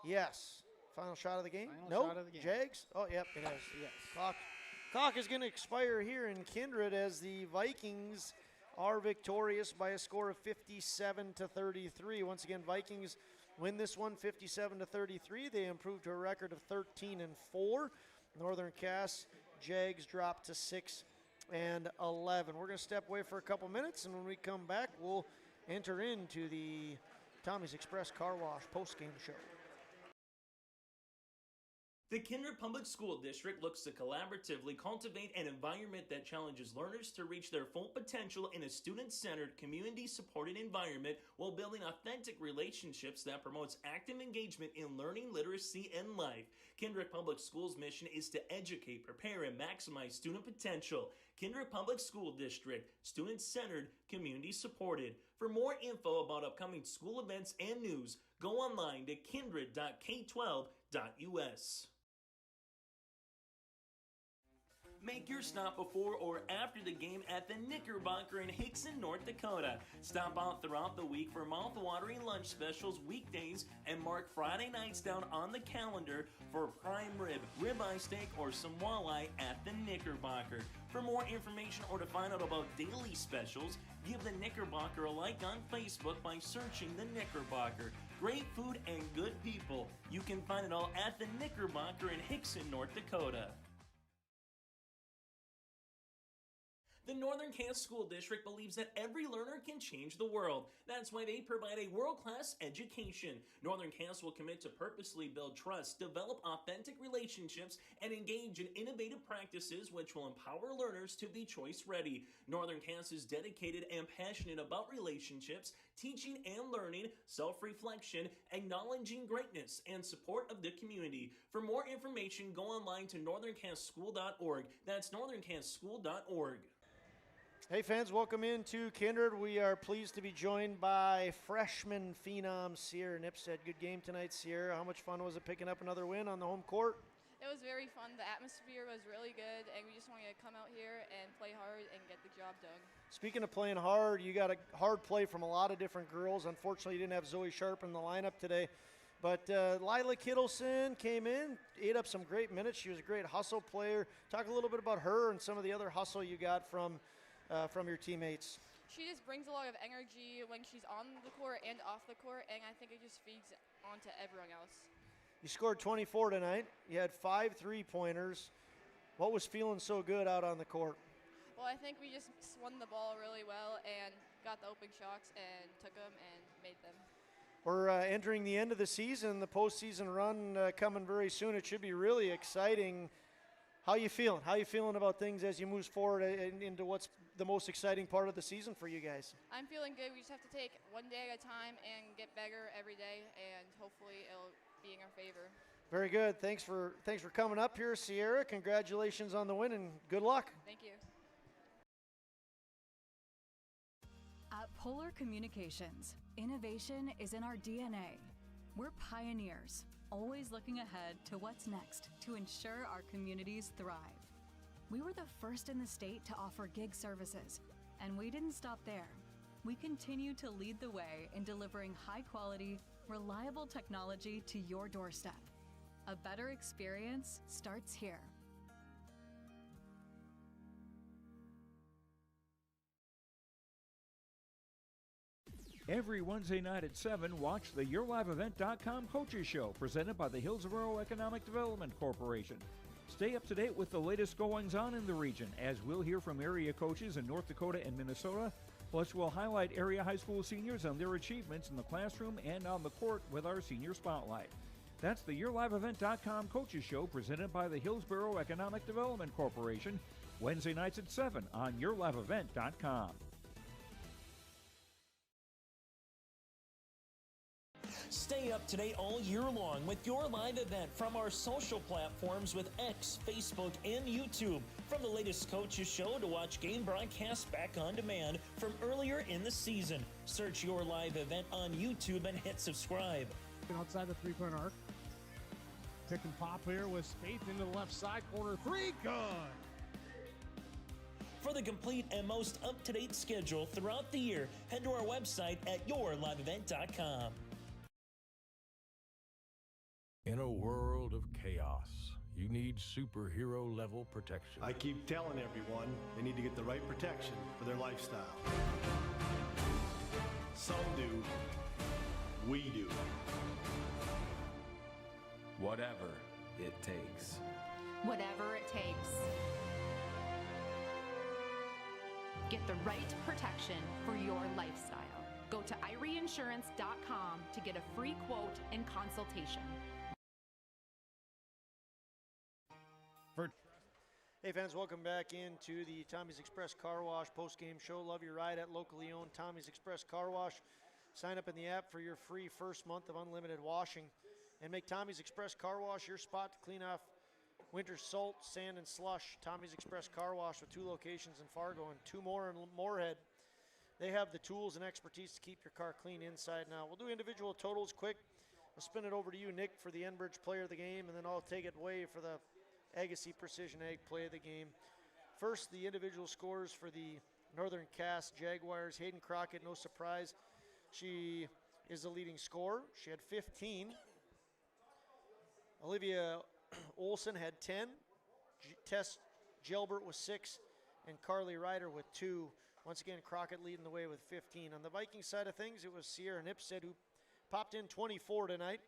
Yes. Final shot of the game? Final No. shot of the game. Jags? Oh, yep, it is. Yes. Clock Clock is going to expire here in Kindred as the Vikings are victorious by a score of 57-33. Once again, Vikings win this one 57-33. They improve to a record of 13-4. Northern Cass Jags drop to 6-11. We're going to step away for a couple minutes, and when we come back, we'll enter into the Tommy's Express Car Wash post-game show. The Kindred Public School District looks to collaboratively cultivate an environment that challenges learners to reach their full potential in a student-centered, community-supported environment while building authentic relationships that promotes active engagement in learning, literacy, and life. Kindred Public Schools' mission is to educate, prepare, and maximize student potential. Kindred Public School District, student-centered, community-supported. For more info about upcoming school events and news, go online to kindred.k12.us. Make your stop before or after the game at the Knickerbocker in Hickson, North Dakota. Stop out throughout the week for mouth-watering lunch specials weekdays and mark Friday nights down on the calendar for prime rib, ribeye steak, or some walleye at the Knickerbocker. For more information or to find out about daily specials, give the Knickerbocker a like on Facebook by searching the Knickerbocker. Great food and good people. You can find it all at the Knickerbocker in Hickson, North Dakota. The Northern Cass School District believes that every learner can change the world. That's why they provide a world-class education. Northern Cass will commit to purposely build trust, develop authentic relationships, and engage in innovative practices which will empower learners to be choice-ready. Northern Cass is dedicated and passionate about relationships, teaching and learning, self-reflection, acknowledging greatness, and support of the community. For more information, go online to northerncasschool.org. That's northerncasschool.org. Hey fans, welcome into Kindred. We are pleased to be joined by freshman phenom Sierra Nipstead. Good game tonight, Sierra. How much fun was it picking up another win on the home court? It was very fun. The atmosphere was really good, and we just wanted to come out here and play hard and get the job done. Speaking of playing hard, you got a hard play from a lot of different girls. Unfortunately, you didn't have Zoe Sharp in the lineup today. But Lila Kittleson came in, ate up some great minutes. She was a great hustle player. Talk a little bit about her and some of the other hustle you got from your teammates. She just brings a lot of energy when she's on the court and off the court, and I think it just feeds onto everyone else. You scored 24 tonight. You had 5 3-pointers. What was feeling so good out on the court? Well, I think we just swung the ball really well and got the open shots and took them and made them. We're entering the end of the season, the postseason run coming very soon. It should be really exciting. How you feeling? How you feeling about things as you move forward into what's the most exciting part of the season for you guys? I'm feeling good. We just have to take one day at a time and get better every day, and hopefully it'll be in our favor. Very good. Thanks for coming up here, Sierra. Congratulations on the win and good luck. Thank you. At Polar Communications, innovation is in our DNA. We're pioneers, always looking ahead to what's next to ensure our communities thrive. We were the first in the state to offer gig services, and we didn't stop there. We continue to lead the way in delivering high-quality, reliable technology to your doorstep. A better experience starts here. Every Wednesday night at 7, watch the YourLiveEvent.com Coaches Show, presented by the Hillsborough Economic Development Corporation. Stay up to date with the latest goings-on in the region, as we'll hear from area coaches in North Dakota and Minnesota. Plus, we'll highlight area high school seniors and their achievements in the classroom and on the court with our Senior Spotlight. That's the YourLiveEvent.com Coaches Show, presented by the Hillsborough Economic Development Corporation, Wednesday nights at 7 on YourLiveEvent.com. Stay up to date all year long with your live event from our social platforms with X, Facebook, and YouTube. From the latest coaches show to watch game broadcasts back on demand from earlier in the season. Search your live event on YouTube and hit subscribe. Outside the three-point arc. Pick and pop here with Spaeth into the left side corner. 3, good. For the complete and most up-to-date schedule throughout the year, head to our website at yourliveevent.com. In a world of chaos, you need superhero level protection. I keep telling everyone they need to get the right protection for their lifestyle. Some do, we do. Whatever it takes. Whatever it takes. Get the right protection for your lifestyle. Go to IRIinsurance.com to get a free quote and consultation. Hey fans, welcome back into the Tommy's Express Car Wash post-game show. Love your ride at locally owned Tommy's Express Car Wash. Sign up in the app for your free first month of unlimited washing. And make Tommy's Express Car Wash your spot to clean off winter salt, sand, and slush. Tommy's Express Car Wash with 2 locations in Fargo and 2 more in Moorhead. They have the tools and expertise to keep your car clean inside and out. We'll do individual totals quick. I'll spin it over to you, Nick, for the Enbridge player of the game, and then I'll take it away for the Agassiz Precision Ag play of the game. First, the individual scores for the Northern Cass Jaguars. Hayden Crockett, no surprise. She is the leading scorer. She had 15. Olivia Olson had 10. Tess Gilbert with 6. And Carly Ryder with 2. Once again, Crockett leading the way with 15. On the Viking side of things, it was Sierra Nipstead who popped in 24 tonight.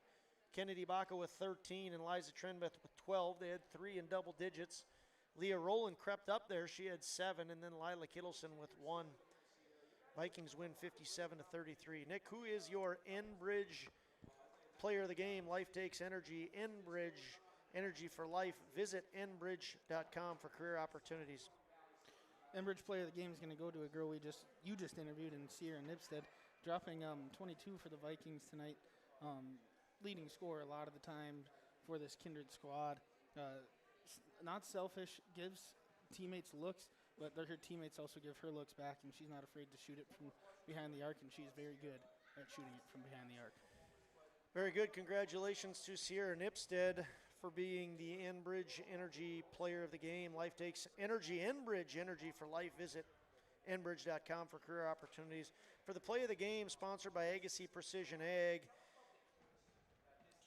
Kennedy Baca with 13 and Liza Trenbeth with 12. They had 3 in double digits. Leah Rowland crept up there. She had 7. And then Lila Kittleson with 1. Vikings win 57-33. Nick, who is your Enbridge player of the game? Life takes energy. Enbridge, energy for life. Visit enbridge.com for career opportunities. Enbridge player of the game is going to go to a girl you just interviewed in Sierra Nipstead, dropping 22 for the Vikings tonight. Leading scorer a lot of the time for this Kindred squad. Not selfish, gives teammates looks, but her teammates also give her looks back, and she's not afraid to shoot it from behind the arc, and she's very good at shooting it from behind the arc. Very good. Congratulations to Sierra Nipstead for being the Enbridge Energy player of the game. Life takes energy. Enbridge, energy for life. Visit enbridge.com for career opportunities. For the play of the game, sponsored by Agassiz Precision Ag.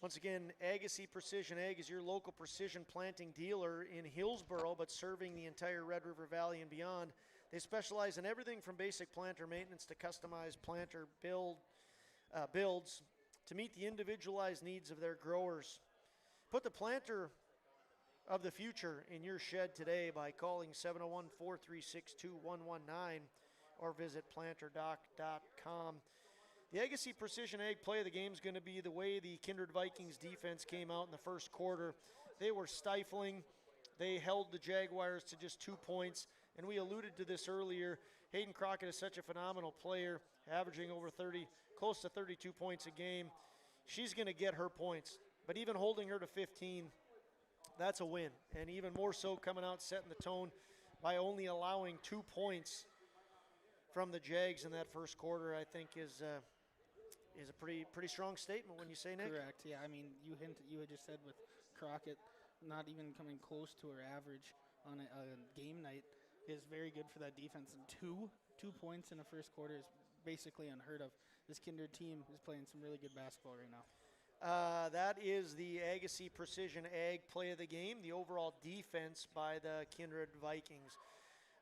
Once again, Agassiz Precision Ag is your local precision planting dealer in Hillsboro, but serving the entire Red River Valley and beyond. They specialize in everything from basic planter maintenance to customized planter builds to meet the individualized needs of their growers. Put the planter of the future in your shed today by calling 701-436-2119 or visit planterdoc.com. The Agassiz Precision Ag play of the game is going to be the way the Kindred Vikings defense came out in the first quarter. They were stifling. They held the Jaguars to just 2 points, and we alluded to this earlier. Hayden Crockett is such a phenomenal player, averaging over close to 32 points a game. She's going to get her points, but even holding her to 15, that's a win, and even more so coming out setting the tone by only allowing 2 points from the Jags in that first quarter, I think is a pretty strong statement when you say, Nick. Correct. Yeah, I mean, you had just said with Crockett not even coming close to her average on a game night is very good for that defense. And two points in the first quarter is basically unheard of. This Kindred team is playing some really good basketball right now. That is the Agassiz Precision Ag play of the game, the overall defense by the Kindred Vikings.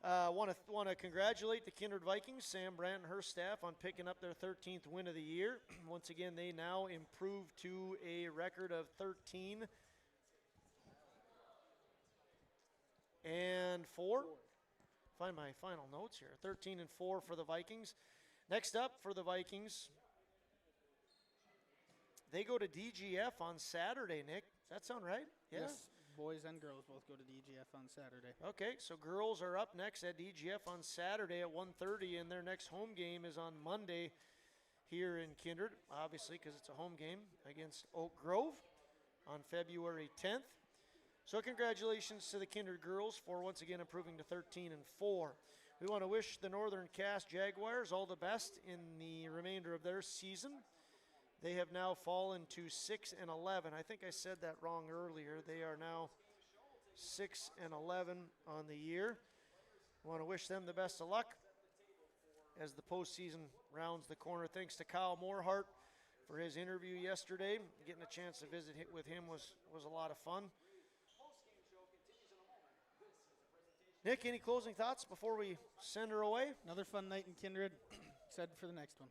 Want to congratulate the Kindred Vikings, Sam Brandt and her staff, on picking up their 13th win of the year. Once again, they now improve to a record of 13-4. Find my final notes here. 13-4 for the Vikings. Next up for the Vikings, they go to DGF on Saturday, Nick. Does that sound right? Yes. Boys and girls both go to DGF on Saturday. Okay, so girls are up next at DGF on Saturday at 1:30, and their next home game is on Monday here in Kindred, obviously because it's a home game against Oak Grove on February 10th. So congratulations to the Kindred girls for once again improving to 13-4. We want to wish the Northern Cass Jaguars all the best in the remainder of their season. They have now fallen to 6-11. I think I said that wrong earlier. They are now 6-11 on the year. I want to wish them the best of luck as the postseason rounds the corner. Thanks to Kyle Morehart for his interview yesterday. Getting a chance to visit with him was a lot of fun. Nick, any closing thoughts before we send her away? Another fun night in Kindred. Excited for the next one.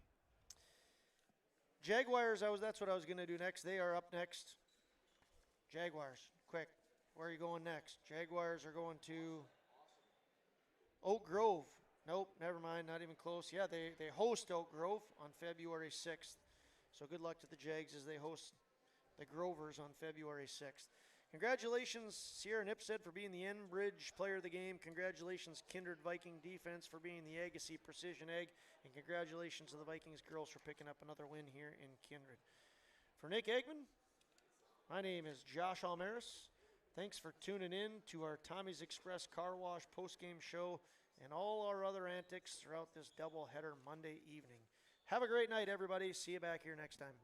Jaguars, that's what I was going to do next. They are up next. Jaguars, quick. Where are you going next? Jaguars are going to Oak Grove. Nope, never mind, not even close. Yeah, they host Oak Grove on February 6th. So good luck to the Jags as they host the Grovers on February 6th. Congratulations, Sierra Nipstead, for being the Enbridge Player of the Game. Congratulations, Kindred Viking Defense, for being the Agassiz Precision Egg. And congratulations to the Vikings girls for picking up another win here in Kindred. For Nick Eggman, my name is Josh Almaris. Thanks for tuning in to our Tommy's Express Car Wash post-game show and all our other antics throughout this doubleheader Monday evening. Have a great night, everybody. See you back here next time.